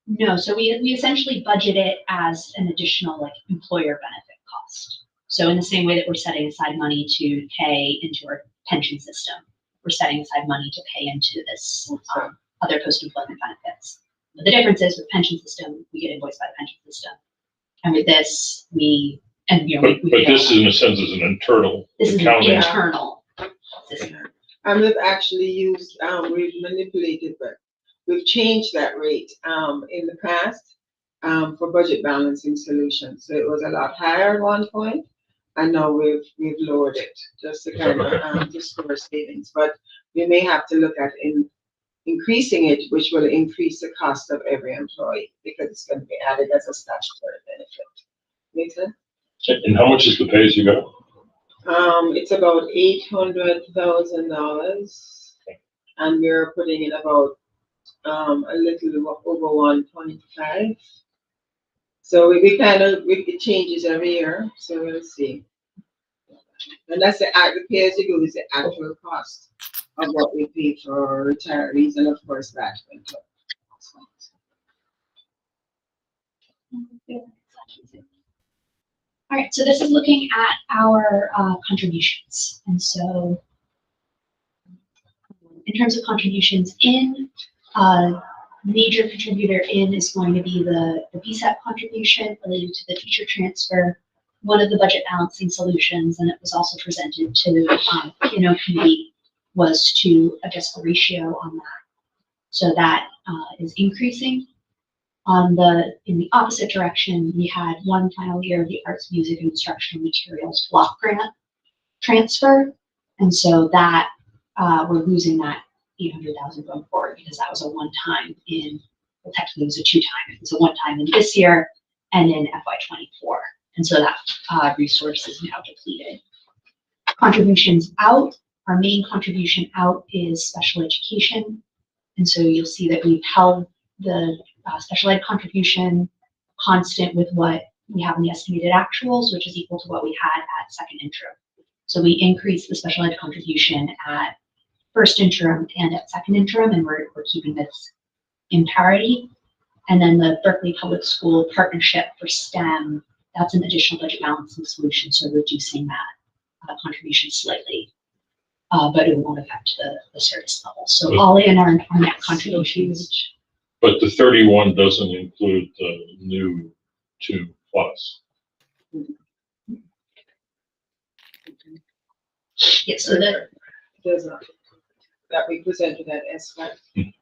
No, so we essentially budget it as an additional like employer benefit cost. So in the same way that we're setting aside money to pay into our pension system, we're setting aside money to pay into this other post-employment benefits. But the difference is with pension system, we get invoiced by the pension system. And with this, we But this in a sense is an internal this is an accounting. internal system. And we've actually used, we've manipulated, but we've changed that rate in the past for budget balancing solutions. So it was a lot higher at one point, and now we've lowered it just to kind of restore savings. But we may have to look at increasing it, which will increase the cost of every employee because it's going to be added as a statutory benefit. Make sense? And how much is the pay as you go? It's about $800,000, and we're putting in about a little over 1.5. So it changes every year. So we'll see. And that's the pay as you go is the actual cost of what we pay for retirees and of course that. All right, so this is looking at our contributions. And so in terms of contributions in, major contributor in is going to be the BSEP contribution related to the teacher transfer, one of the budget balancing solutions, and it was also presented to the P&O committee, was to adjust the ratio on that. So that is increasing. In the opposite direction, we had one final year of the arts, music, and instructional materials block grant transfer. And so that we're losing that 800,000 going forward because that was a one-time well, technically it was a two-time. It was a one-time in this year and in FY24. And so that resource is now depleted. Contributions out, our main contribution out is special education. And so you'll see that we've held the special ed contribution constant with what we have in the estimated actuals, which is equal to what we had at second interim. So we increased the special ed contribution at first interim and at second interim, and we're keeping this in parity. And then the Berkeley Public School partnership for STEM, that's an additional budget balancing solution, so reducing that contribution slightly, but it won't affect the service level. So all in our net contributions. But the 31 doesn't include the new 2+. Yes, so There's not that we presented at SFAC. And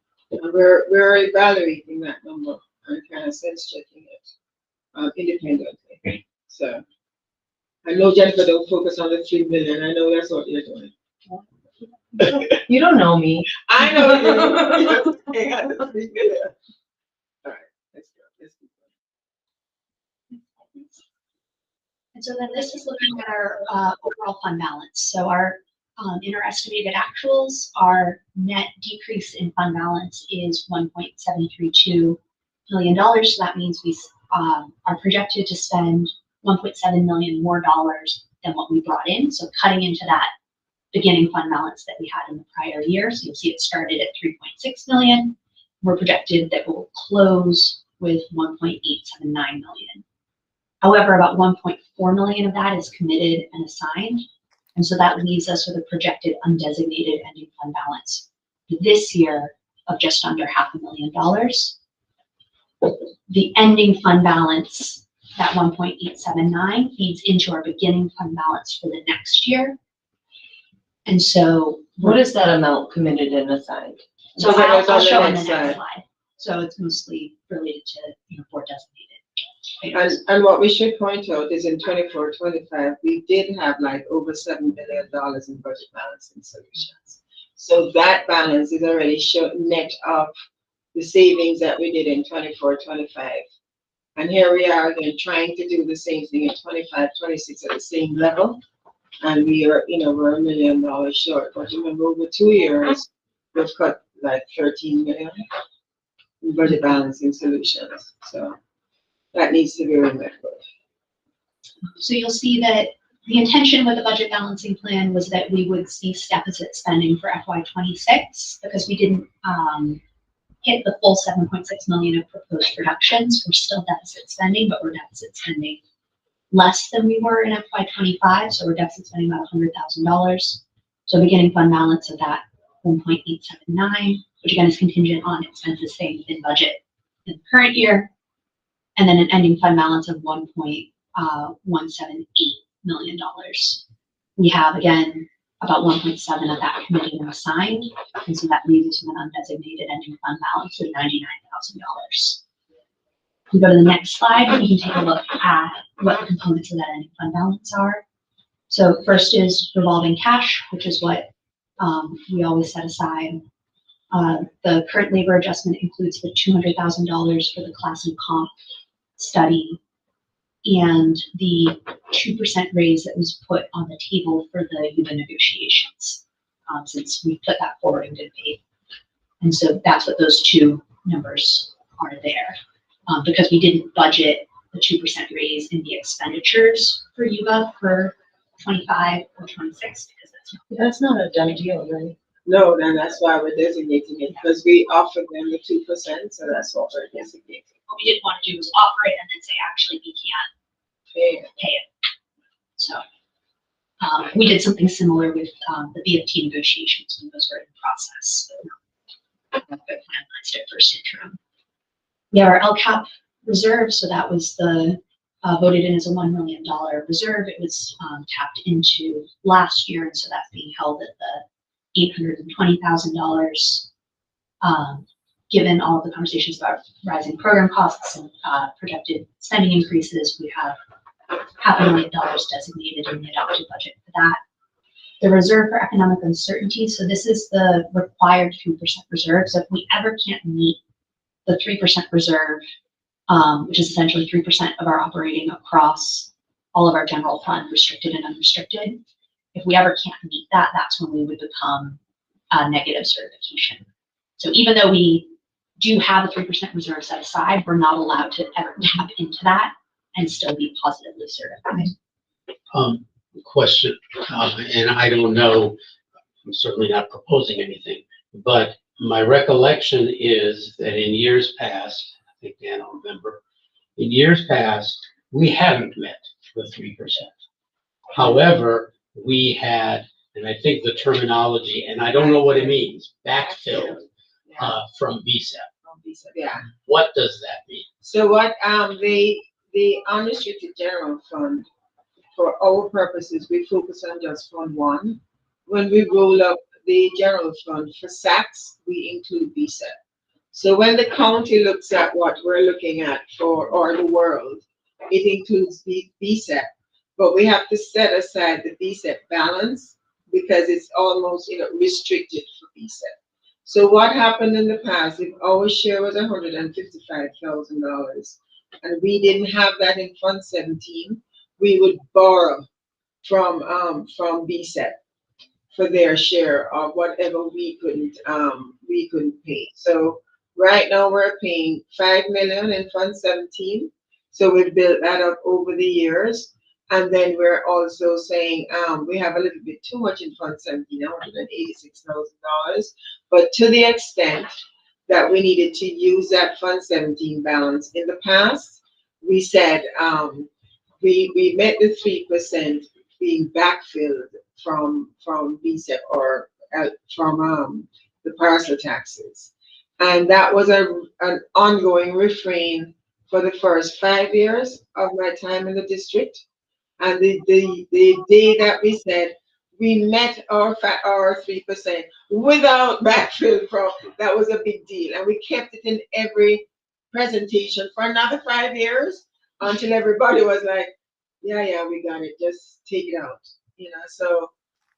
we're evaluating that number and kind of sense checking it independently. So I know Jennifer don't focus on the 3 million. I know that's what you're doing. You don't know me. I know you. Hang on the 3 million. All right, let's go. and so then this is looking at our overall fund balance. So our in our estimated actuals, our net decrease in fund balance is $1.732 million. So that means we are projected to spend $1.7 million more than what we brought in. So cutting into that beginning fund balance that we had in the prior year. So you'll see it started at 3.6 million. We're projected that we'll close with 1.879 million. However, about 1.4 million of that is committed and assigned. And so that leaves us with a projected undesignated ending fund balance this year of just under $500,000. The ending fund balance, that 1.879, feeds into our beginning fund balance for the next year. And so What is that amount committed and assigned? So So I'll it's on the show on the next next slide. slide. So it's mostly related to, board designated. And what we should point out is in 24-25, we did have like over $7 million in budget balancing solutions. So that balance is already net of the savings that we did in 24-25. And here we are again trying to do the same thing in 25-26 at the same level. And we are, we're $1 million short. But remember, over 2 years, we've cut like 13 million in budget balancing solutions. So that needs to be remembered. So you'll see that the intention with the budget balancing plan was that we would cease deficit spending for FY26 because we didn't hit the full 7.6 million of proposed reductions. We're still deficit spending, but we're deficit spending less than we were in FY25. So we're deficit spending about $100,000. So beginning fund balance of that 1.879, which again is contingent on expenses staying within budget in the current year, and then an ending fund balance of $1.178 million. We have again about 1.7 of that committee now signed, and so that leaves us with an undesignated ending fund balance of $99,000. We go to the next slide, we can take a look at what the components of that ending fund balance are. So first is revolving cash, which is what we always set aside. The current labor adjustment includes the $200,000 for the class and comp study and the 2% raise that was put on the table for the UBA negotiations, since we put that forward and did pay. And so that's what those two numbers are there. Because we didn't budget the 2% raise in the expenditures for UBA for 25 or 26, because That's not a done deal, right? No, then that's why we're designating it, because we offered them the 2%, so that's what we're designating. what we didn't want to do was offer it and then say, actually, we can't pay it. So we did something similar with the BFT negotiations when those were in process. So, good plan last year, first interim. We have our LCAP reserve, so that was the voted in as a $1 million reserve. It was tapped into last year, and so that's being held at the $820,000. Given all of the conversations about rising program costs and projected spending increases, we have $500,000 designated in the adopted budget for that. The reserve for economic uncertainty, so this is the required 3% reserve. So if we ever can't meet the 3% reserve, which is essentially 3% of our operating across all of our general fund, restricted and unrestricted, if we ever can't meet that, that's when we would become a negative certification. So even though we do have a 3% reserve set aside, we're not allowed to ever tap into that and still be positively certified. Question, and I don't know, I'm certainly not proposing anything, but my recollection is that in years past, I think Dan will remember, in years past, we haven't met the 3%. However, we had, and I think the terminology, and I don't know what it means, backfilled from VSEP. Yeah. What does that mean? So what the unrestricted general fund, for our purposes, we focus on just Fund 1. When we roll up the general fund for SACs, we include VSEP. So when the county looks at what we're looking at or the world, it includes the VSEP, but we have to set aside the VSEP balance because it's almost restricted for VSEP. So what happened in the past, if our share was $155,000 and we didn't have that in Fund 17, we would borrow from VSEP for their share of whatever we couldn't pay. So right now we're paying $5 million in Fund 17. So we've built that up over the years. And then we're also saying we have a little bit too much in Fund 17, $186,000. But to the extent that we needed to use that Fund 17 balance in the past, we said we met the 3% being backfilled from VSEP or from the parcel taxes. And that was an ongoing refrain for the first 5 years of my time in the district. And the day that we said we met our 3% without backfill from, that was a big deal. And we kept it in every presentation for another 5 years until everybody was like, yeah, we got it, just take it out. So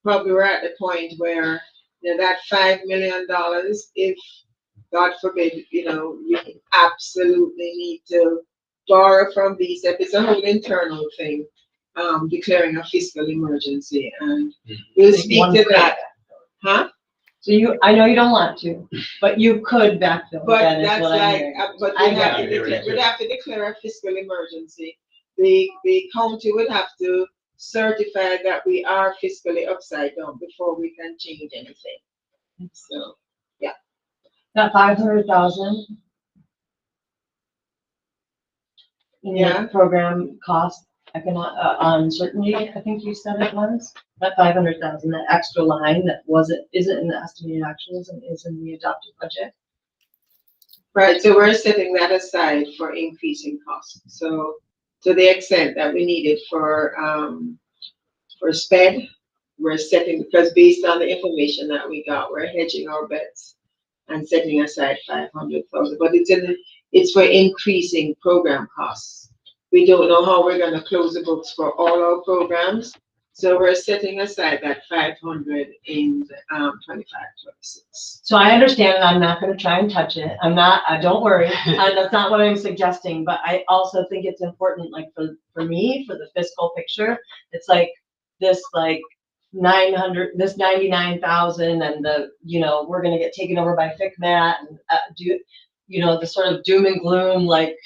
probably we're at the point where that $5 million, if God forbid, we absolutely need to borrow from VSEP. It's a whole internal thing. Declaring a fiscal emergency, and we'll speak to that. Huh? So I know you don't want to, but you could backfill. But that is that's what I'm like, hearing. but I we'd have got to declare a fiscal emergency. The county would have to certify that we are fiscally upside down before we can change anything. So, yeah. That 500,000. In Yeah. the program cost, uncertainty, I think you said it was, that 500,000, that extra line that isn't in the estimated actuals and is in the adopted budget. Right, so we're setting that aside for increasing costs. So to the extent that we need it for SPED, we're setting, because based on the information that we got, we're hedging our bets and setting aside 500,000, but it's for increasing program costs. We don't know how we're gonna close the books for all our programs, so we're setting aside that 500 in 25-26. So I understand, and I'm not gonna try and touch it, don't worry, that's not what I'm suggesting, but I also think it's important, like, for me, for the fiscal picture, it's like, this, like, 99,000 and we're gonna get taken over by FICMAT and the sort of doom and gloom, like,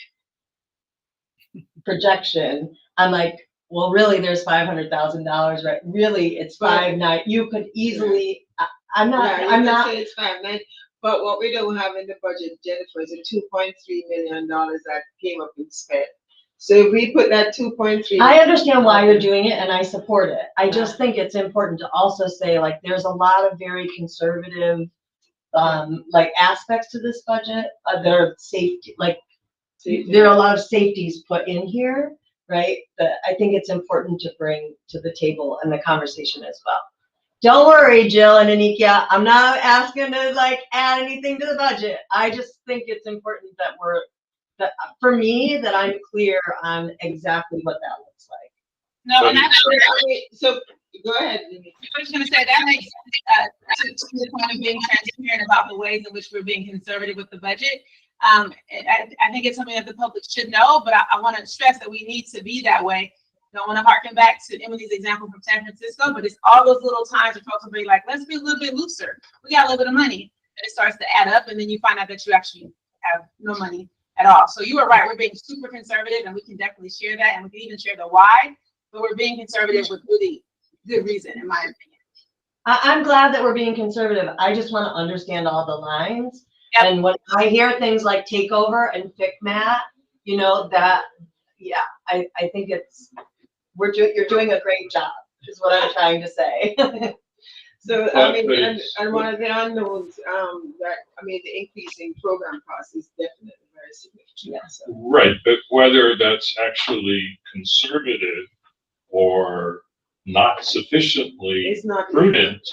projection. I'm like, well, really, there's $500,000, right? Really, it's $5.9. You could easily, I'm not, Say it's $5.9, but what we don't have in the budget, Jennifer, is a $2.3 million that came up in SPED. So if we put that 2.3. I understand why you're doing it and I support it. I just think it's important to also say, like, there's a lot of very conservative, like, aspects to this budget. There are safety, like, there are a lot of safeties put in here, right? That I think it's important to bring to the table and the conversation as well. Don't worry, Jill and Anika, I'm not asking to, like, add anything to the budget. I just think it's important that for me, that I'm clear on exactly what that looks like. No, and So go ahead. I was going to say that makes sense to the point of being transparent about the ways in which we're being conservative with the budget. I think it's something that the public should know, but I want to stress that we need to be that way. Don't want to harken back to Emily's example from San Francisco, but it's all those little times where folks will be like, let's be a little bit looser. We got a little bit of money. And it starts to add up, and then you find out that you actually have no money at all. So you are right. We're being super conservative, and we can definitely share that, and we can even share the why, but we're being conservative with really good reason, in my opinion. I'm glad that we're being conservative. I just want to understand all the lines. Yep. And when I hear things like takeover and FICMAT, I think you're doing a great job, is what I'm trying to say. So, I mean, and one of the unknowns, the increasing program cost is definitely very significant. Yeah, so. Right, but whether that's actually conservative or not sufficiently prudent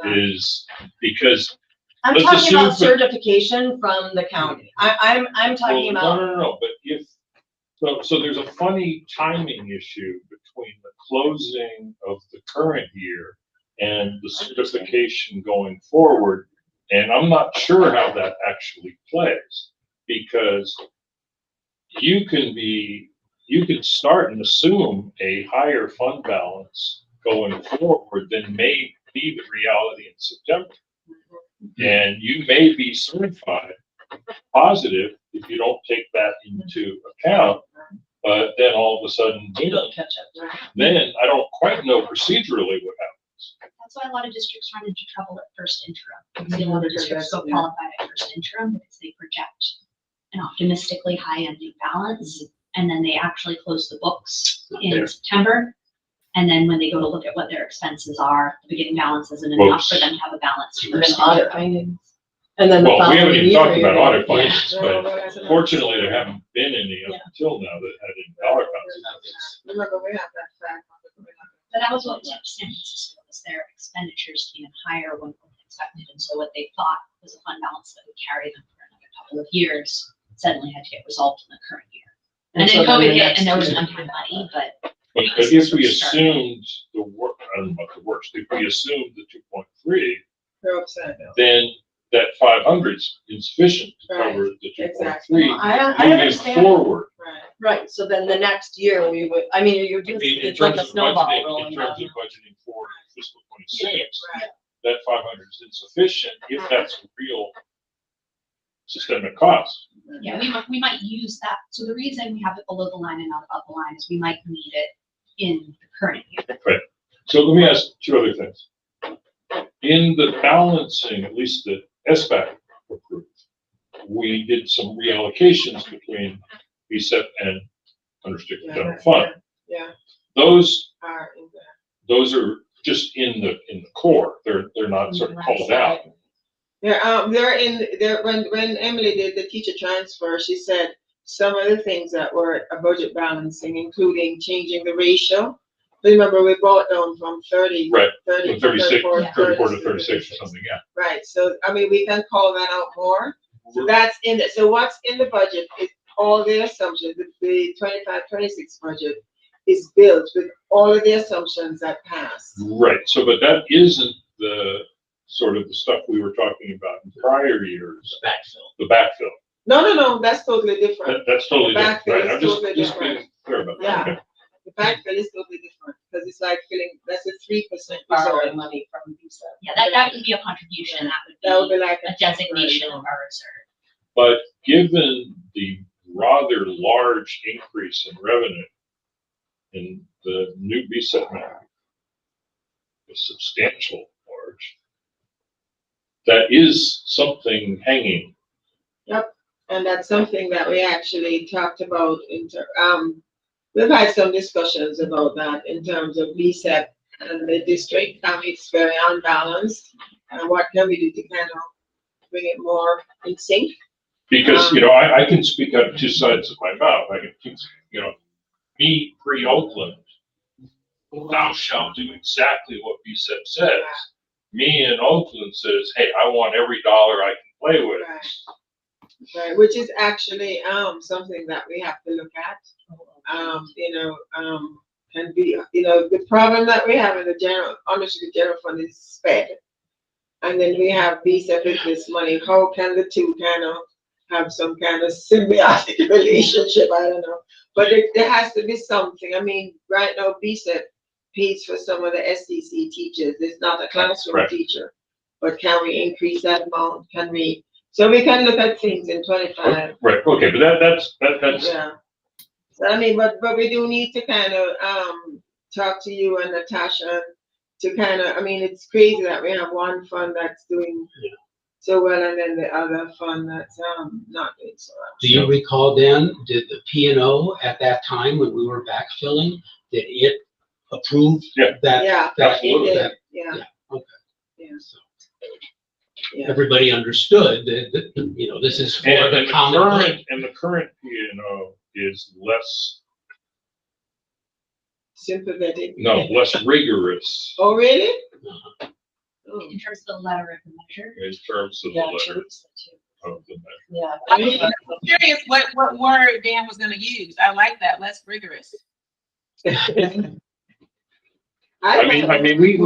is because I'm talking about certification from the county. I'm talking about. No, but so there's a funny timing issue between the closing of the current year and the certification going forward. And I'm not sure how that actually plays, because you can start and assume a higher fund balance going forward than may be the reality in September. And you may be certified positive if you don't take that into account, but then all of a sudden, then I don't quite know procedurally what happens. That's why a lot of districts run into trouble at first interim. A lot of districts don't qualify at first interim because they project an optimistically high ending balance, and then they actually close the books in September. And then when they go to look at what their expenses are, the beginning balance isn't enough for them to have a balance. Audit findings. And then we haven't even talked about audit findings, Yeah. but fortunately there haven't been any up until now that had any dollar values. Remember, we have that fact. But that was what San Francisco was. Their expenditures came in higher than expected, and so what they thought was a fund balance that would carry them for another couple of years suddenly had to get resolved in the current year. And then COVID hit, and there was one-time money, but if we assumed I don't know about the worst, if we assumed the 2.3, then that 500 is insufficient to cover the 2.3 I understand. forward. Right, so then the next year we would, it's like a snowball rolling in down. terms of budgeting for fiscal 26, that 500 is insufficient if that's a real systemic cost. Yeah, we might use that. So the reason we have it below the line and not above the line is we might need it in the current year. Right. So let me ask two other things. In the balancing, at least the SBAC approved. We did some reallocations between BSEP and unrestricted general fund. Yeah, Those are in there. those are just in the core. They're not sort of called out. They're in there. When Emily did the teacher transfer, she said some of the things that were a budget balancing, including changing the ratio. Remember, we brought down from 30, Right. 30 From 36, 34 34 to 36 or something, yeah. Right. So, I mean, we can call that out more. So that's in it. So what's in the budget is all the assumptions. The 25-26 budget is built with all of the assumptions that passed. Right. So, but that isn't the sort of the stuff we were talking about in prior years. Backfill. The backfill. No, that's totally different. That's totally The different. backfill Right. is I'm just, totally just different. being clear about that. Yeah. Okay. The backfill is totally different because it's like that's a 3% Borrowing reserve. money from BSEP. Yeah, that would be a contribution, That would that be like would be a designation of our reserve. But given the rather large increase in revenue in the new BSEP map, a substantial large, that is something hanging. And that's something that we actually talked about we've had some discussions about that in terms of BSEP and the district. It's very unbalanced. And what can we do to kind of bring it more in sync? Because, I can speak out of two sides of my mouth. I can, me pre-Oakland, thou shalt do exactly what BSEP says. Me in Oakland says, hey, I want every dollar I can play with. Right, which is actually something that we have to look at. Can be the problem that we have in the unrestricted general fund is sped, and then we have BSEP with this money. How can the two kind of have some kind of symbiotic relationship? I don't know, but there has to be something. I mean, right now BSEP pays for some of the SDC teachers. It's not a classroom teacher, but can we increase that amount? Can we? So we can look at things in 25. Right. Okay, but that's Yeah. So I mean, but we do need to kind of talk to you and Natasha to kind of. I mean, it's crazy that we have one fund that's doing so well, and then the other fund that's not doing so well. Do you recall, Dan, did the P&O at that time when we were backfilling, did it approve that? Yeah, absolutely. it did. That- Yeah. Okay. Yeah. So Yeah. everybody understood that, this is for and the the common current good. and the current P&O is less Sympathetic. less rigorous Oh, really? Uh-huh. Oh. In terms of the letter of the measure. in terms of the Yeah, letter troops, too. of the measure. Yeah. I'm curious what word Dan was gonna use. I like that, less rigorous. I mean, we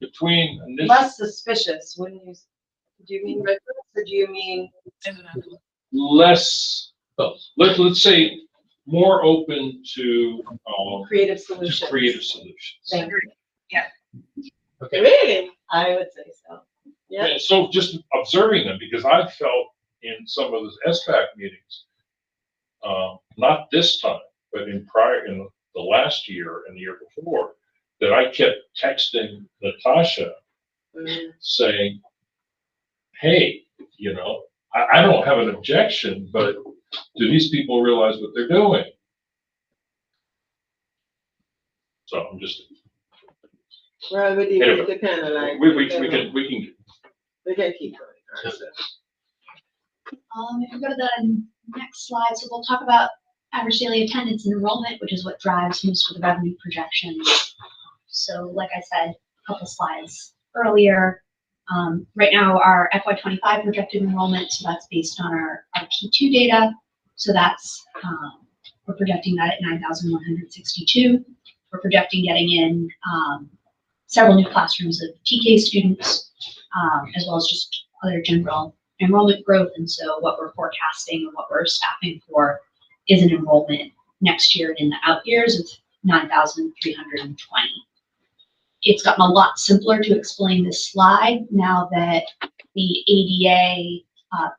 between initial, Less suspicious, wouldn't you? Do you mean rigorous or do you mean? less, Both. let's say more open to Creative solutions. creative solutions. Thank you. Okay. Really? I would say so. Yeah. And so just observing them, because I felt in some of those SBAC meetings, not this time, but in the last year and the year before, that I kept texting Natasha saying, hey, I don't have an objection, but do these people realize what they're doing? So I'm just, Well, we need Anyway, to kind of like. we can We can keep going. All right, so. If we go to the next slide, so we'll talk about average daily attendance and enrollment, which is what drives most of the revenue projections. So like I said, a couple slides earlier, right now our FY25 projected enrollment, so that's based on our P2 data. So that's, we're projecting that at 9,162. We're projecting getting in several new classrooms of TK students, as well as just other general enrollment growth. And so what we're forecasting and what we're staffing for is an enrollment next year and in the out years of 9,320. It's gotten a lot simpler to explain this slide now that the ADA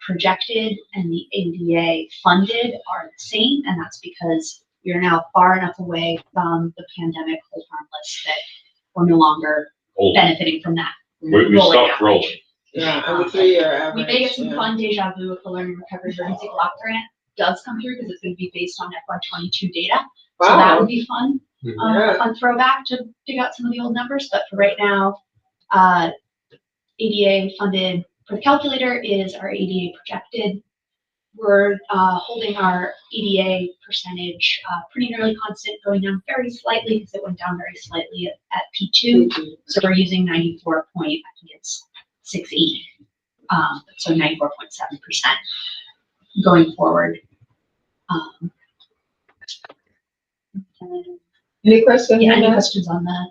projected and the ADA funded are the same, and that's because we are now far enough away from the pandemic hold harmless that we're no longer benefiting from that. we stopped rolling. Yeah, and the 3-year average. We may get some yeah. fun deja vu if the Learning Recovery Emergency Block Grant does come through, because it's gonna be based on FY22 data. So that Wow. would be fun, Yeah. a fun throwback to dig out some of the old numbers, but for right now, ADA funded for the calculator is our ADA projected. We're holding our ADA percentage pretty nearly constant, going down very slightly because it went down very slightly at P2. So we're using 94 point, I think it's 68, so 94.7% going forward. Any questions? Yeah, on any that? questions on that?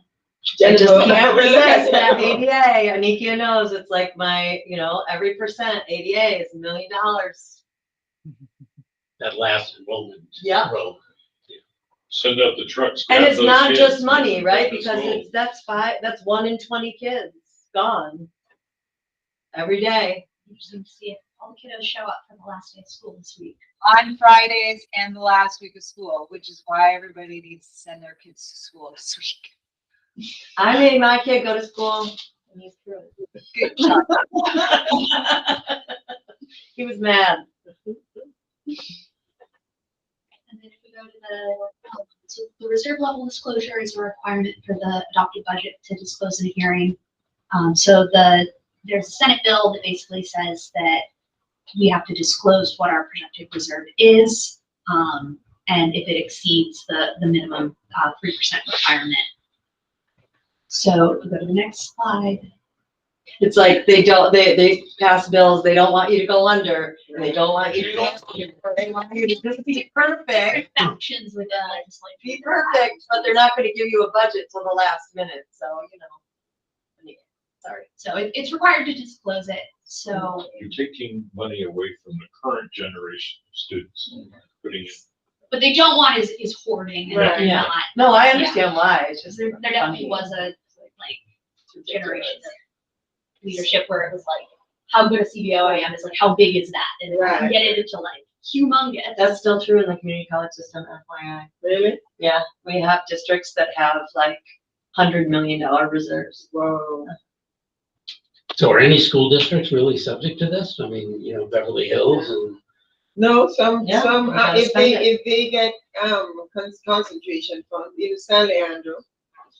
I just Jennifer? can't resist that ADA. Anikia knows it's like my, every percent ADA is $1 million. That last enrollment Yeah. row. Send out the trucks. And grab it's those not kids, just money, and right? take Because them to that's 1 in 20 kids gone every day. Interesting to see if all the kiddos show up for the last day of school this week. On Fridays and the last week of school, which is why everybody needs to send their kids to school this week. I made my kid go to school and he's through it. Good job. He was mad. And then if we go to so the reserve level disclosure is a requirement for the adopted budget to disclose in a hearing. There's a Senate bill that basically says that we have to disclose what our projected reserve is, and if it exceeds the minimum 3% requirement. So if we go to the next slide. It's like they pass bills, they don't want you to go under, they don't want you to go under, they want you to just be perfect. Actions with the legislature. Be perfect, but they're not gonna give you a budget till the last minute, so, anyway, sorry. So it's required to disclose it, so. You're taking money away from the current generation of students, putting it. What they don't want is hoarding and Right, they're yeah. not. No, I understand why, it's just. There definitely was a, generation of leadership where it was like, how good a CBO I am is like, how big is that? And if I can Right. get it into like humongous. That's still true in the community college system, FYI. Really? Yeah, we have districts that have like $100 million reserves. Whoa. So are any school districts really subject to this? I mean, Beverly Hills and. No, some, Yeah, some, you gotta if spend they get, concentration funds, Stanley Andrew,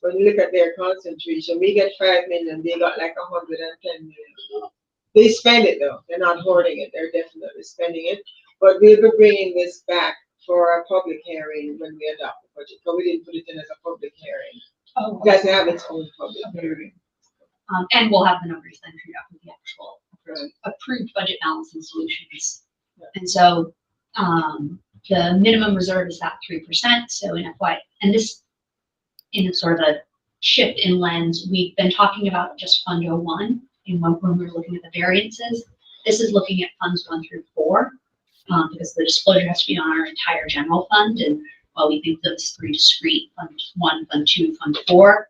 when you look at their concentration, we get 5 million, they got like 110 million. They spend it though, they're not hoarding it, they're definitely spending it. But we'll be bringing this back for a public hearing when we adopt the budget, but we didn't put it in as a public hearing. Oh, It doesn't have its own public hearing. and we'll have the numbers then figured out with the actual Right. approved budget balance and solutions. And so, the minimum reserve is that 3%. So in FY, and this, in sort of a shift in lens, we've been talking about just Fund 01 when we were looking at the variances. This is looking at funds 1 through 4, because the disclosure has to be on our entire general fund. And while we think those 3 discrete, Fund 1, Fund 2, Fund 4,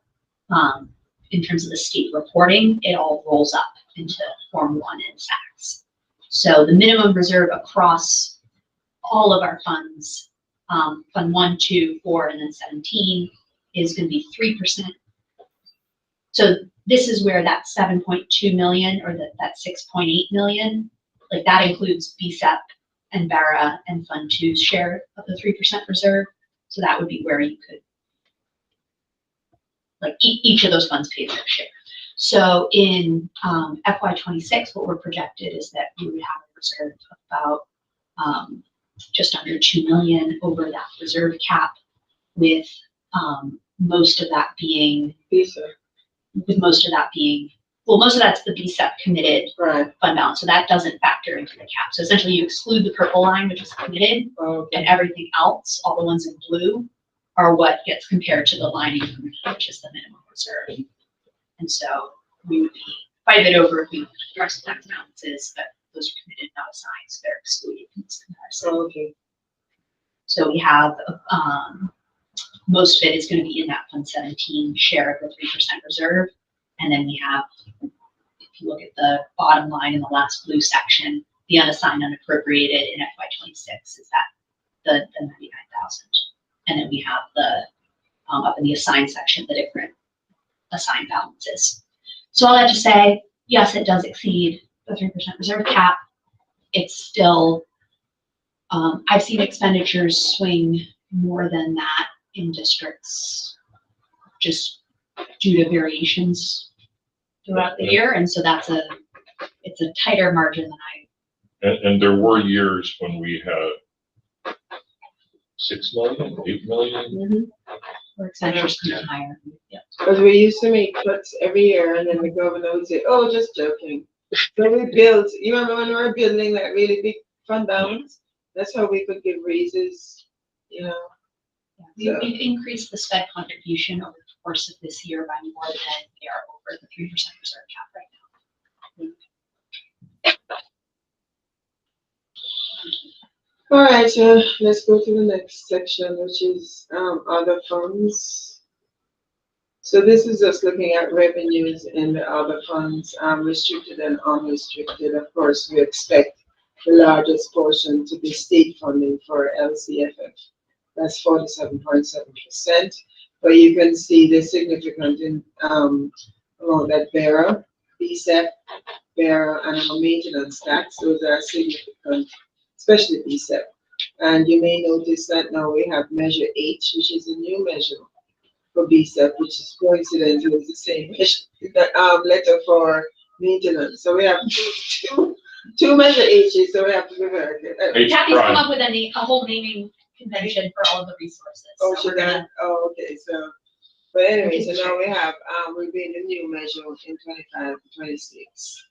in terms of the state reporting, it all rolls up into Form 1 and SACs. So the minimum reserve across all of our funds, Fund 1, 2, 4, and then 17, is going to be 3%. So this is where that 7.2 million or that 6.8 million, like that includes BSEP and BARA and Fund 2's share of the 3% reserve. So that would be where you could, like each of those funds pay their share. So in FY26, what we're projected is that we would have a reserve of about just under 2 million over that reserve cap, with most of that being, most of that's the BSEP committed Right. fund balance. So that doesn't factor into the cap. So essentially you exclude the purple line, which is committed, Okay. and everything else, all the ones in blue, are what gets compared to the line income, which is the minimum reserve. And so we would be quite a bit over if we press tax balances, but those are committed, not assigned, so they're excluded from this comparison. Okay. So we have, most of it is going to be in that Fund 17 share of the 3% reserve. And then we have, if you look at the bottom line in the last blue section, the unassigned unappropriated in FY26 is that the 99,000. And then we have the, up in the assigned section, the different assigned balances. So all that to say, yes, it does exceed the 3% reserve cap. It's still, I've seen expenditures swing more than that in districts just due to variations throughout the year. And so it's a tighter margin than And there were years when we had 6 million, 8 million. where expenditures come in higher. Yeah. Because we used to make cuts every year, and then the governor would say, "Oh, just joking." So we built. You remember when we were building that really big fund balance? That's how we could give raises. You know. Yeah, we've increased the sped contribution over the course of this year by more than they are over the 3% reserve cap right now. All right, so let's go to the next section, which is other funds. So this is just looking at revenues in the other funds, restricted and unrestricted. Of course, we expect the largest portion to be state funding for LCFF. That's 47.7%. But you can see the significant amount that BERA, BSEP, BERA, and our maintenance tax, those are significant, especially BSEP. And you may notice that now we have Measure H, which is a new measure for BSEP, which is coincidentally the same letter for maintenance. So we have two Measure H's, so we have to be very careful. Kathy's come up with a whole naming convention for all of the resources. Oh, so she done? Oh, okay. So, but anyway, so now we have we made a new measure in 25, 26.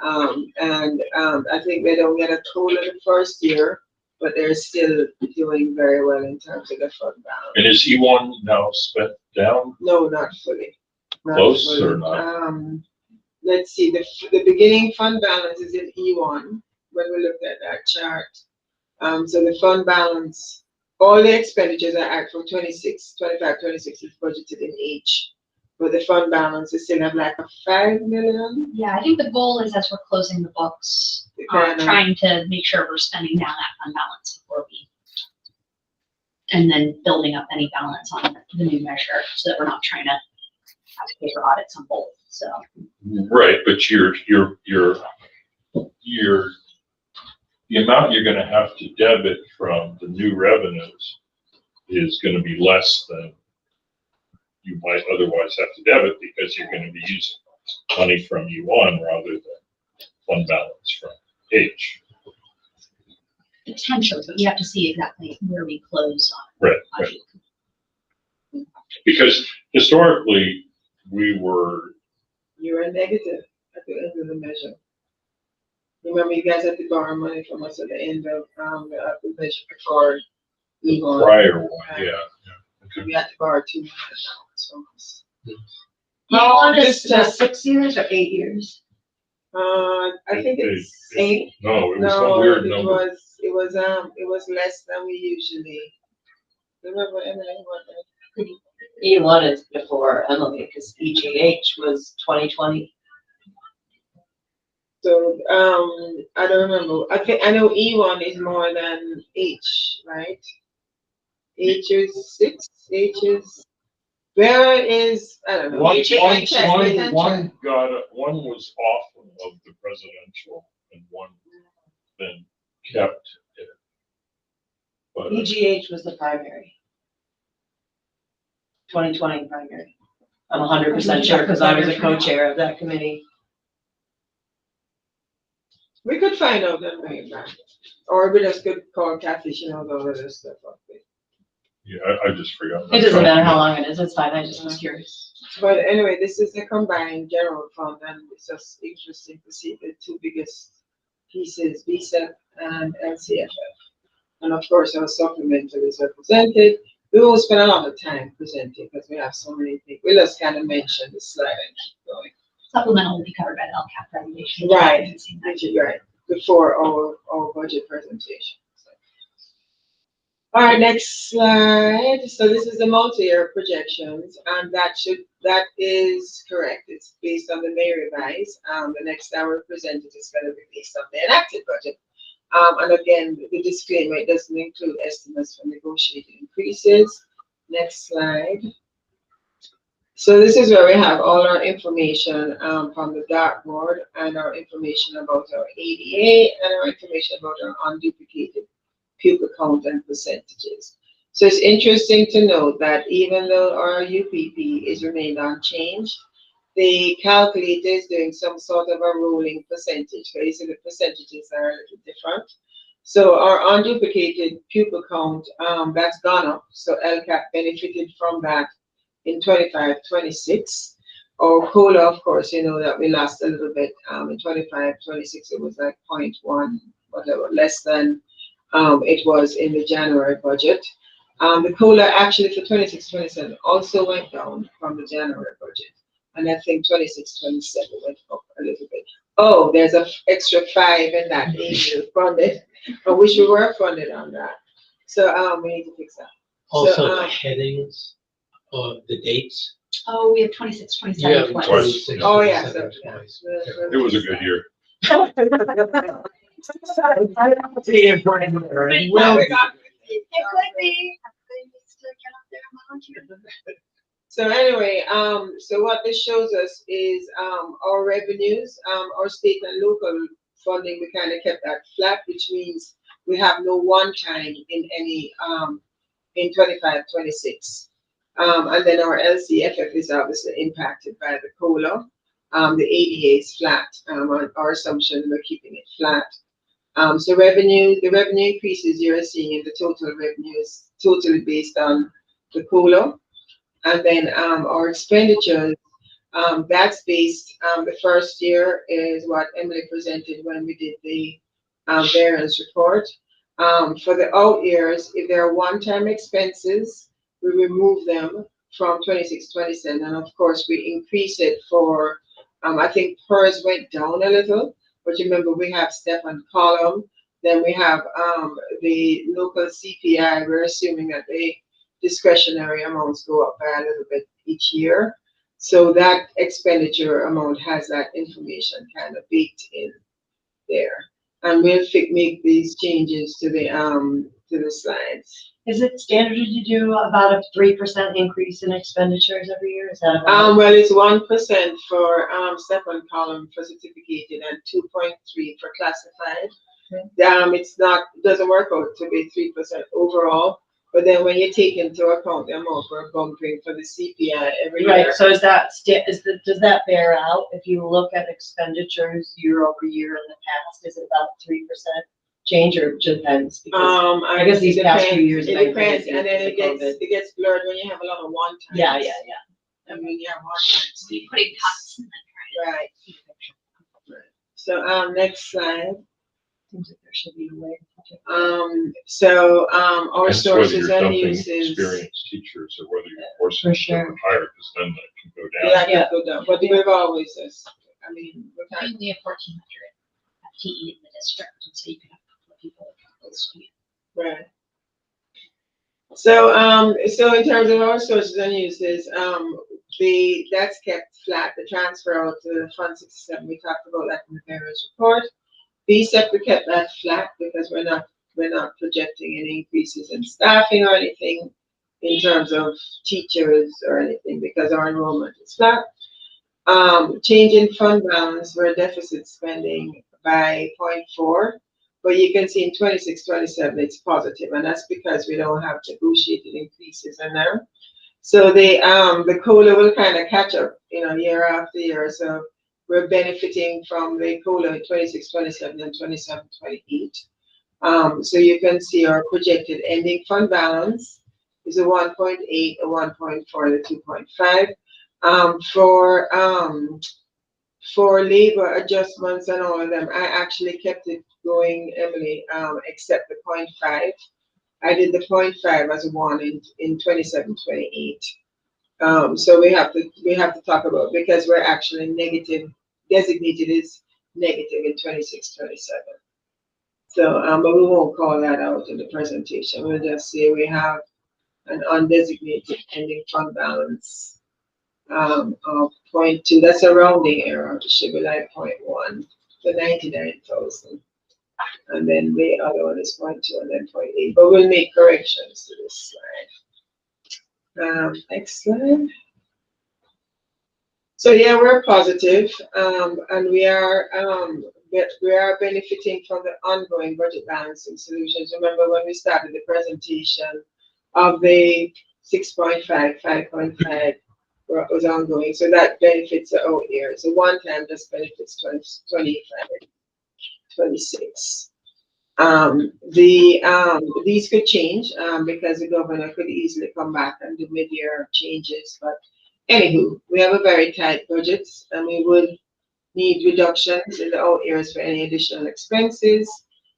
I think they don't get a total the first year, but they're still doing very well in terms of the fund balance. And is E1 now spent down? No, not fully. Not Close fully. or not? Let's see, the beginning fund balance is in E1 when we look at that chart. So the fund balance, all the expenditures are at for 26, 25, 26 is budgeted in H. But the fund balance is still have like a 5 million. Yeah, I think the goal is as we're closing the books, Kinda. trying to make sure we're spending down that fund balance before and then building up any balance on the new measure so that we're not trying to have to pay for audits on both. So. Right, but the amount you're gonna have to debit from the new revenues is gonna be less than you might otherwise have to debit because you're gonna be using money from E1 rather than fund balance from H. Potentially, but we have to see exactly where we close on. Right. Because historically, you were negative at the end of the measure. Remember, you guys had to borrow money from us at the end of the measure before E1. prior one, yeah. Okay. We had to borrow $2 million from us. How long is it, 6 years or 8 years? I think it's 8. No, it was some weird number. It was less than we usually. Remember, Emily, what? E1 is before Emily, because EGH was 2020. So, I don't remember. I know E1 is more than H, right? H is 6, H is, where is, I don't know. One I checked. one was off of the presidential and one then kept it. But EGH was the primary. 2020 primary. I'm 100% sure because I was a co-chair of that committee. We could find out that way back. Or we just could call Kathy, she knows all of this stuff up there. yeah, I just forgot. It doesn't matter how long it is, it's fine, I just was curious. But anyway, this is the combined general fund, and it's just interesting to see the two biggest pieces, BSEP and LCFF. And of course, our supplemental is represented. We won't spend a lot of time presenting because we have so many things. We'll just kind of mention the slide and keep going. Supplemental will be covered by the LCAP regulation. Right, which is right, before our budget presentation. All right, next slide. So this is the multi-year projections, and that is correct. It's based on the May revise. The next hour presented is going to be based on the enacted budget. And again, the disclaimer, it doesn't include estimates for negotiated increases. Next slide. So this is where we have all our information from the dartboard and our information about our ADA and our information about our unduplicated pupil count and percentages. So it's interesting to note that even though our UPP is remained unchanged, the calculator is doing some sort of a rolling percentage. Okay, so the percentages are a little different. So our unduplicated pupil count, that's gone up. So LCAP benefited from that in 25-26. Our COLA, of course, you know that we lost a little bit in 25-26. It was like 0.1, whatever, less than it was in the January budget. The COLA actually for 26-27 also went down from the January budget. And I think 26-27 went up a little bit. Oh, there's an extra 5 in that area funded. I wish we were funded on that. So we need to fix that. Also, So, the headings of the dates. Oh, we have 26, 27 Yeah, twice. 26, Oh, yeah, 27 so, yeah. twice. It was a good year. Well, It could be. So anyway, so what this shows us is our revenues, our state and local funding, we kind of kept that flat, which means we have no one time in any in 25-26. And then our LCFF is obviously impacted by the COLA. The ADA is flat. On our assumption, we're keeping it flat. So the revenue increases you're seeing in the total revenues totally based on the COLA. And then our expenditures, that's based, the first year is what Emily presented when we did the variance report. For the out years, if there are one-time expenses, we remove them from 26-27. And of course, we increase it for, I think PERS went down a little, but remember we have step and column. Then we have the local CPI. We're assuming that the discretionary amounts go up by a little bit each year. So that expenditure amount has that information kind of baked in there. And we'll make these changes to the slides. Is it standard to do about a 3% increase in expenditures every year? Is that about? Well, it's 1% for step and column for certificated and 2.3 for classified. Okay. It's not, it doesn't work out to be 3% overall. But then when you take into account the amount we're bumping for the CPI every Right, year. so does that bear out? If you look at expenditures year over year in the past, is it about 3% change or it depends? Because I guess these past few years. It depends, and then it gets blurred when you have a lot of one times. Yeah. I mean, you have one times. So you put in cuts and then Right. So next slide. Seems like there should be a way. So our That's whether sources you're and dumping uses. experienced teachers or whether you're forcing For sure. them to hire, because then that can go down. Yeah, I can go down, but we've always just, I mean, we I kind think we have 1,400 FTE in the district, and so you can have a couple of people that come close to you. right. So in terms of our sources and uses, that's kept flat. The transfer out to Fund 67, we talked about that in the variance report. BSEP, we kept that flat because we're not projecting any increases in staffing or anything in terms of teachers or anything because our enrollment is flat. Change in fund balance, we're deficit spending by 0.4, but you can see in 26-27 it's positive, and that's because we don't have negotiated increases in there. So the COLA will kind of catch up, year after year. So we're benefiting from the COLA 26-27 and 27-28. So you can see our projected ending fund balance is a 1.8, a 1.4, the 2.5. For labor adjustments and all of them, I actually kept it going, Emily, except the 0.5. I did the 0.5 as a 1 in 27-28. So we have to talk about, because we're actually negative, designated as negative in 26-27. So, but we won't call that out in the presentation. We'll just say we have an undesignated ending fund balance of 0.2. That's a rounding error. It should be like 0.1 to 99,000. And then the other one is 0.2 and then 0.8. But we'll make corrections to this slide. Next slide. So yeah, we're positive, and we are benefiting from the ongoing budget balancing solutions. Remember when we started the presentation of the 6.5, 5.5 was ongoing, so that benefits the whole year. So one time just benefits 25, 26. These could change, because the governor could easily come back and do mid-year changes, but anywho, we have a very tight budget and we would need reductions in the out years for any additional expenses.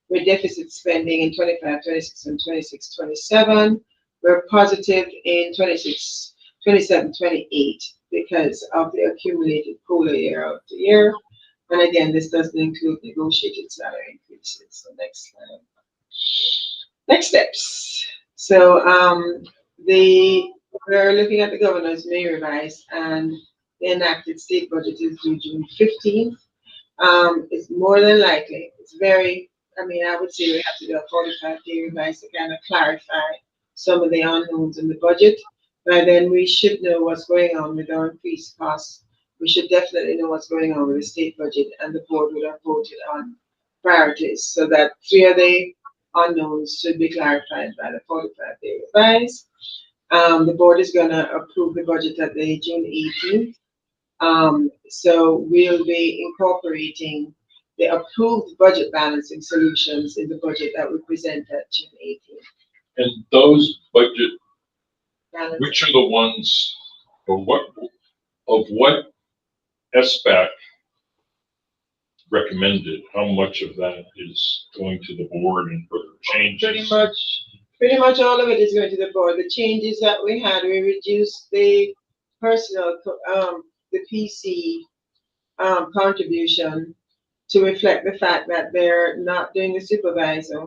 With deficit spending in 25, 26, and 26, 27. We're positive in 26, 27, 28 because of the accumulated COLA year after year. And again, this doesn't include negotiated salary increases. So next slide. Next steps. So we're looking at the governor's May revise, and the enacted state budget is due June 15th. It's more than likely, I would say we have to do a 45-day revise to kind of clarify some of the unknowns in the budget. By then we should know what's going on with our increased costs. We should definitely know what's going on with the state budget, and the board would have voted on priorities, so that 3 of the unknowns should be clarified by the 45-day revise. The board is going to approve the budget at the June 18th. So we'll be incorporating the approved budget balancing solutions in the budget that we present at June 18th. And those budget, which are the ones, or what SBAC recommended, how much of that is going to the board and further changes? Pretty much all of it is going to the board. The changes that we had, we reduced the personal, the PC contribution to reflect the fact that they're not doing the supervisor,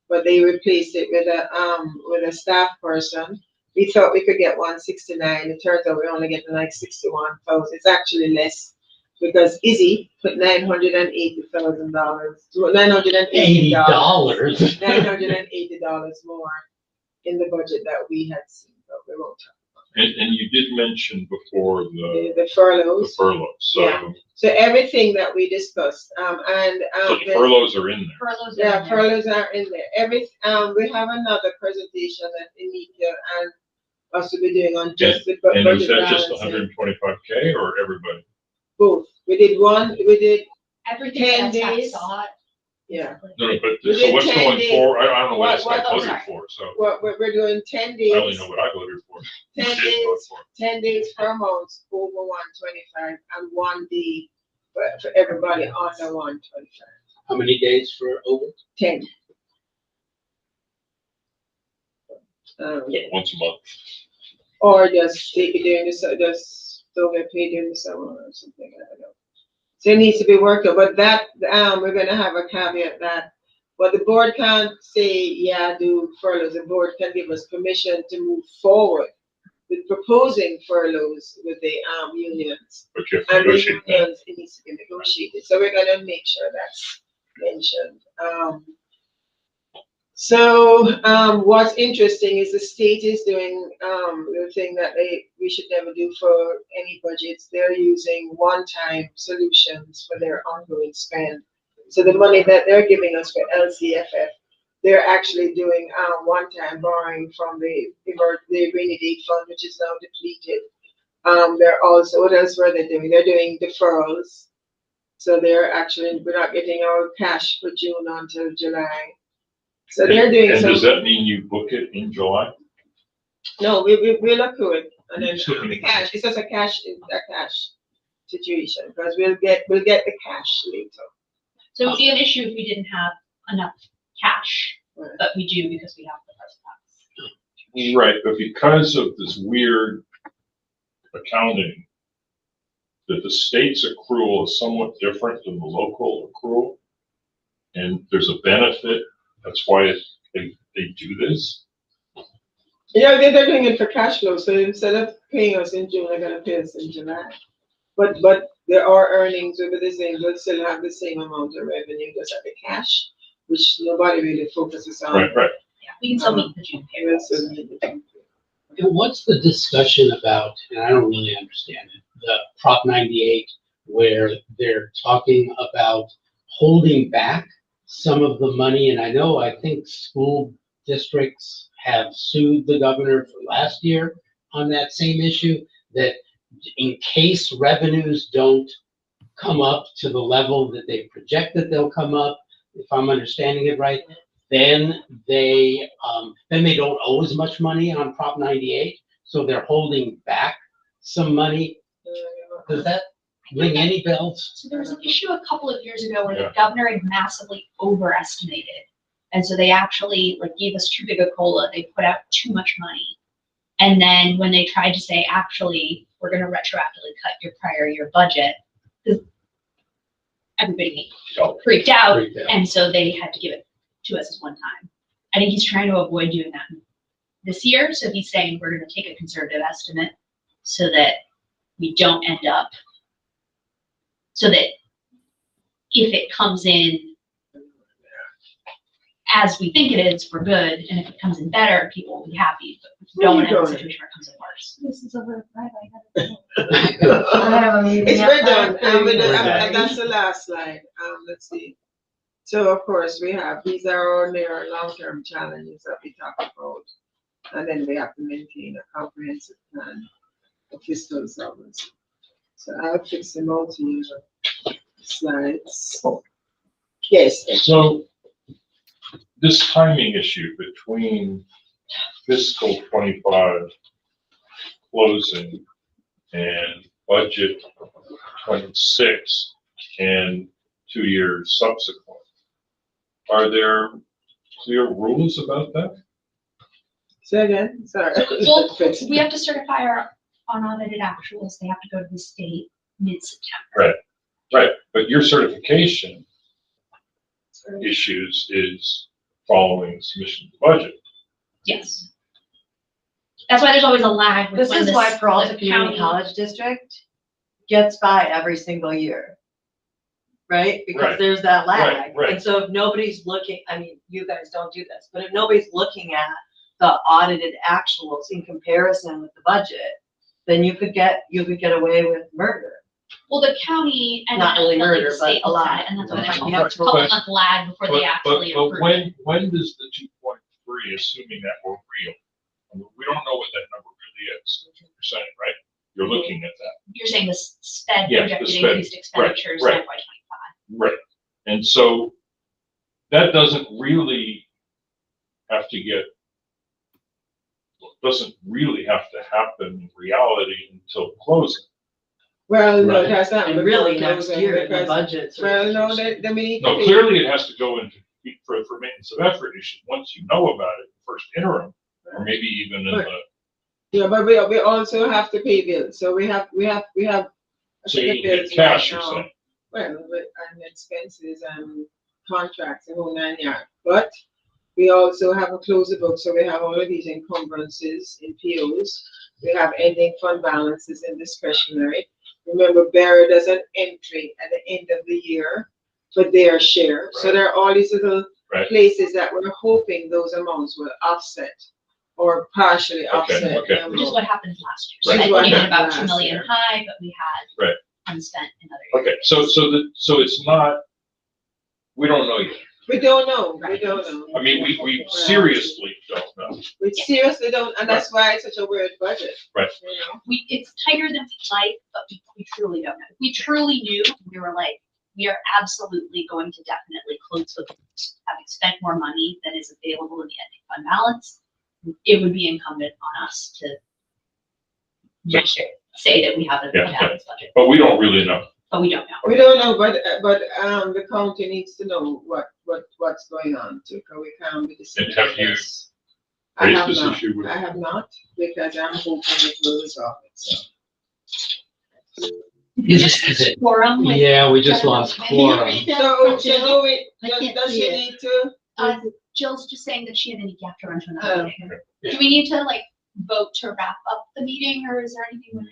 but they replaced it with a staff person. We thought we could get 169. It turns out we're only getting like 61,000. It's actually less because Izzy put $980,000, $980 more in the budget that we had seen, but we won't talk about it. And you did mention before the furloughs. The furloughs. So, yeah. So everything that we discussed, so the furloughs are in there. Furloughs are in there. We have another presentation that Anika and us will be doing on just the budget. And was that just 125K or everybody? Both. We did Everything 10 else I days. saw it. Yeah. No, but We so did what's 10 going days. forward? I don't know what I What- voted sorry. for, so We're doing 10 days. I only know what I voted for. 10 Who did vote days. for. 10 days per month over 125, and 1 day for everybody under 125. How many days for over? 10. Once a month. Or just take it during just don't get paid during the summer or something. I don't know. So it needs to be worked out, but that we're going to have a caveat that, but the board can't say, yeah, do furloughs. The board can give us permission to move forward with proposing furloughs with the unions. But you have to And the negotiate that. unions, it needs to be negotiated. So we're going to make sure that's mentioned. What's interesting is the state is doing the thing that we should never do for any budgets. They're using one-time solutions for their ongoing spend. So the money that they're giving us for LCFF, they're actually doing one-time borrowing from the rainy day fund, which is now depleted. They're also, what else were they doing? They're doing deferrals. So we're not getting our cash for June until July. So they're doing. And does that mean you book it in July? No, we'll accrue it, and then the cash. It's just a cash situation because we'll get the cash later. So it would be an issue if we didn't have enough cash, Right. but we do because we have the first tax. Right, but because of this weird accounting, that the state's accrual is somewhat different than the local accrual, and there's a benefit. That's why they do this. Yeah, they're doing it for cash flow. So instead of paying us in June, they're gonna pay us in July. But there are earnings over the same. They'll still have the same amount of revenue, just like the cash, which nobody really focuses on. Right. Yeah, we can still meet the June payroll. And what's the discussion about, and I don't really understand it, the Prop 98, where they're talking about holding back some of the money. And I think school districts have sued the governor for last year on that same issue, that in case revenues don't come up to the level that they project that they'll come up, if I'm understanding it right, then they don't owe as much money on Prop 98, so they're holding back some money. Does that ring any bells? So there was an issue a couple of years ago where Yeah. the governor had massively overestimated. And so they actually like gave us too big a COLA. They put out too much money. And then when they tried to say, actually, we're going to retroactively cut your prior year budget, everybody freaked out. And so they had to give it to us as one time. I think he's trying to avoid doing that this year. So he's saying we're going to take a conservative estimate so that we don't end up, so that if it comes in as we think it is, we're good. And if it comes in better, people will be happy. But we don't want to have a situation where it comes in worse. This is over. I have a meeting. It's at done. 5:30. That's the last slide. Let's see. So of course these are our near and long-term challenges that we talk about. And then we have to maintain a comprehensive plan of fiscal solvency. So I'll fix the multi slides. Yes. So this timing issue between fiscal 25 closing and budget 26 and 2 years subsequent, are there clear rules about that? Say again, sorry. Well, we have to certify our unaudited actuals. They have to go to the state mid-September. Right, but your certification issues is following submission of the budget. Yes. That's why there's always a lag. With This when is the why Peralta the Community county- College District gets by every single year. Right? Because Right. there's that lag. Right. And so if nobody's looking, I mean, you guys don't do this, but if nobody's looking at the audited actuals in comparison with the budget, then you could get away with murder. Well, the county and Not really ultimately the murder, but state a looks lot. at it, and that's why there's a Right. couple-month lag before they But actually approve it. when does the 2.3, assuming that we're real, I mean, we don't know what that number really is, percent, right? You're looking at that. You're saying the sped Yeah, the projected sped. increased expenditures in right. FY25. Right. And so that doesn't really have to happen in reality until closing. Well, no, Right. that's not. And really next closing year, the because- budget. Well, no, then we need to No, be. clearly it has to go into, for maintenance of effort issues, once you know about it, first interim, or maybe even in Right. the, Yeah, but we also have to pay bills, so we have. so you get bills cash, right you're now. saying. Well, and expenses and contracts and whole 9 yards, but we also have a closing book, so we have all of these encumbrances in POs. We have ending fund balances and discretionary. Remember, Barry does an entry at the end of the year for their share, so Right. there are all these little Right. places that we're hoping those amounts will offset or partially offset. okay. the Which is amount. what happened last year. Right. So Which is what that came in happened about 2 last million year. high, but we had Right. unspent in other years. Okay, so it's not, we don't know yet. We don't know. I mean, we seriously don't know. We seriously don't, and that's why it's such a weird budget. Right. You know? It's tighter than we'd like, but we truly don't know. If we truly knew, we were like, we are absolutely going to definitely close with having spent more money than is available in the ending fund balance. It would be incumbent on us to say that we have a Yeah. balanced budget, But we don't really know. but we don't know. We don't know, but the county needs to know what's going on too, because we can't be the And have you I raised have this not, issue with- I have not, because I'm hoping it will resolve itself. Is it? Quorum, like, Yeah, we just lost quorum. So do we, I can't does see she it. need to? Jill's just saying that she had to have to run to another Oh, meeting. Yeah. Do we need to like vote to wrap up the meeting, or is there anything?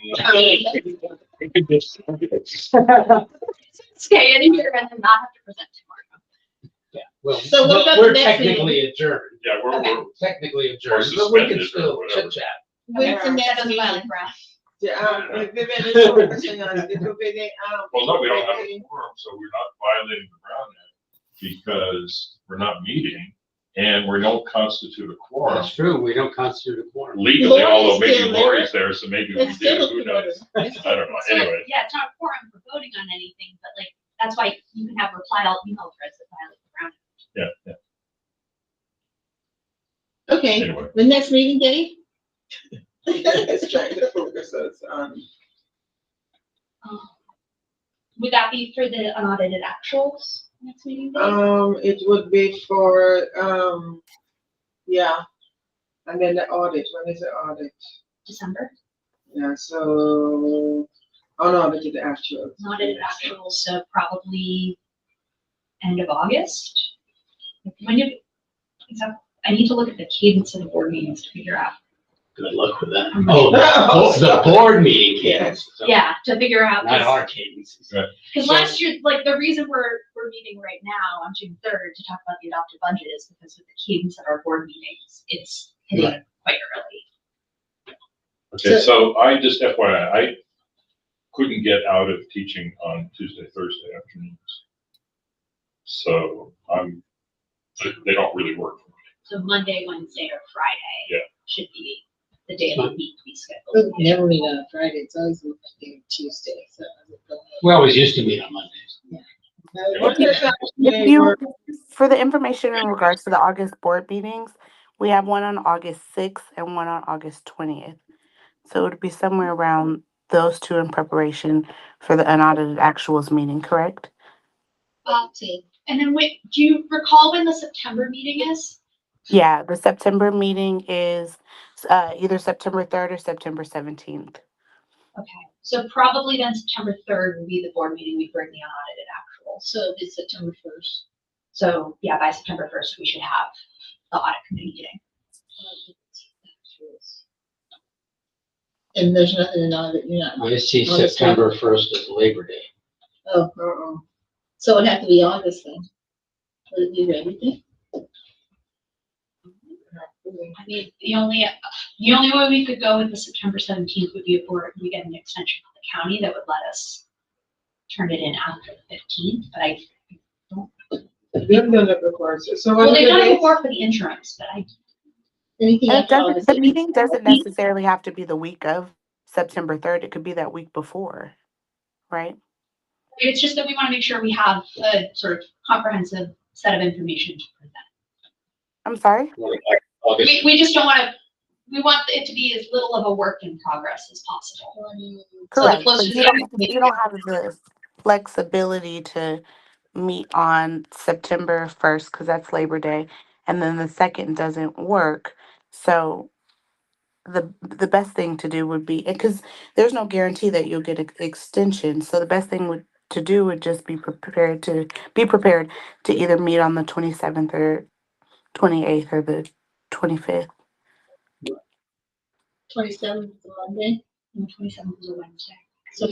Stay in here and then not have to present tomorrow. Yeah, well, So what about we're the next meeting? technically adjourned. Yeah, we're, Okay. we're, Technically adjourned, Or but we can suspended or still whatever. chit chat. When's the That next doesn't meeting? violate breath. Vivian is focusing on it will be the, Well, no, we don't have a quorum, so we're not violating the Brown Act because we're not meeting and we don't constitute a quorum That's true, we don't constitute a quorum. legally, although Lori's maybe still there. Lori's there, so maybe we It's still do, a who quorum. knows? I don't know, So, anyway. yeah, it's not a quorum for voting on anything, but like, that's why you can have reply all email threads that violate the Brown Act. Yeah, Okay, anyway. the next meeting date? it's trying to focus us on. Would that be for the unaudited actuals next meeting? Day? It would be for, yeah. And then the audit, when is the audit? December, Yeah, so, unaudited actuals. unaudited actuals, so probably end of August. When you, I need to look at the cadence of the board meetings to figure out. Good luck with that. Oh, the board meeting cadence. So Yeah, to figure out. Not our cadence. Right. Because So- last year, like, the reason we're meeting right now on June 3rd to talk about the adopted budget is because with the cadence of our board meetings, it's hitting quite early. Okay, so I just FYI, I couldn't get out of teaching on Tuesday, Thursday afternoons. So they don't really work for me. So Monday, Wednesday, or Friday. Yeah. Should be the day of the week we schedule. We never meet on a Friday, it's always Monday or Tuesday, so. We always used to meet on Mondays. What is that? If you, for the information in regards to the August board meetings, we have one on August 6th and one on August 20th. So it would be somewhere around those two in preparation for the unaudited actuals meeting, correct? And then wait, do you recall when the September meeting is? Yeah, the September meeting is either September 3rd or September 17th. Okay, so probably then September 3rd will be the board meeting, we bring the unaudited actuals. So it's September 1st. So yeah, by September 1st, we should have the audit committee meeting. And there's nothing in audit, you're not. I see August September 1st as Labor Day. Oh, so it'd have to be August then. Would it be everything? I mean, the only way we could go with the September 17th would be if we get an extension from the county that would let us turn it in after the 15th, but I don't. We haven't done that before, so Well, what they've is done it it? before for the interims, but I, Anything And it after doesn't, August? the meeting doesn't necessarily have to be the week of September 3rd. It could be that week before, right? it's just that we want to make sure we have a sort of comprehensive set of information to present. I'm sorry? August. We just don't want to, we want it to be as little of a work in progress as possible. Correct. closer But to you the don't have the flexibility to meet on September 1st because that's Labor Day, and then the 2nd doesn't work. So the best thing to do would be, because there's no guarantee that you'll get an extension. So the best thing to do would just be prepared to either meet on the 27th or 28th or the 25th 27th is a Monday. And the 27th is a Wednesday. So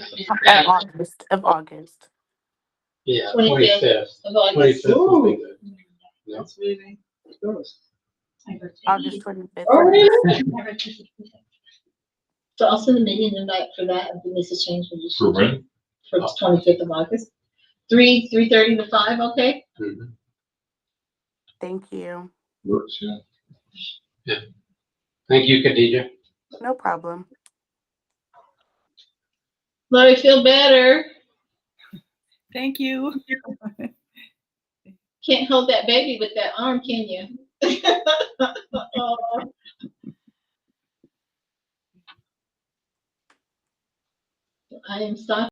of August. Yeah, 25th 25th. of August. 25th would be good. Yeah. That's really good. My birthday. August 25th. Oh, really? My birthday is the 25th. So I'll send a meeting invite for that, if this is changed, we'll just. For when? For the 25th of August. 3:30 to 5, okay? Mhm. Thank you. Works, yeah. Thank you, Khadija. No problem. Lori, feel better. Thank you. Can't hold that baby with that arm, can you? I am stopping.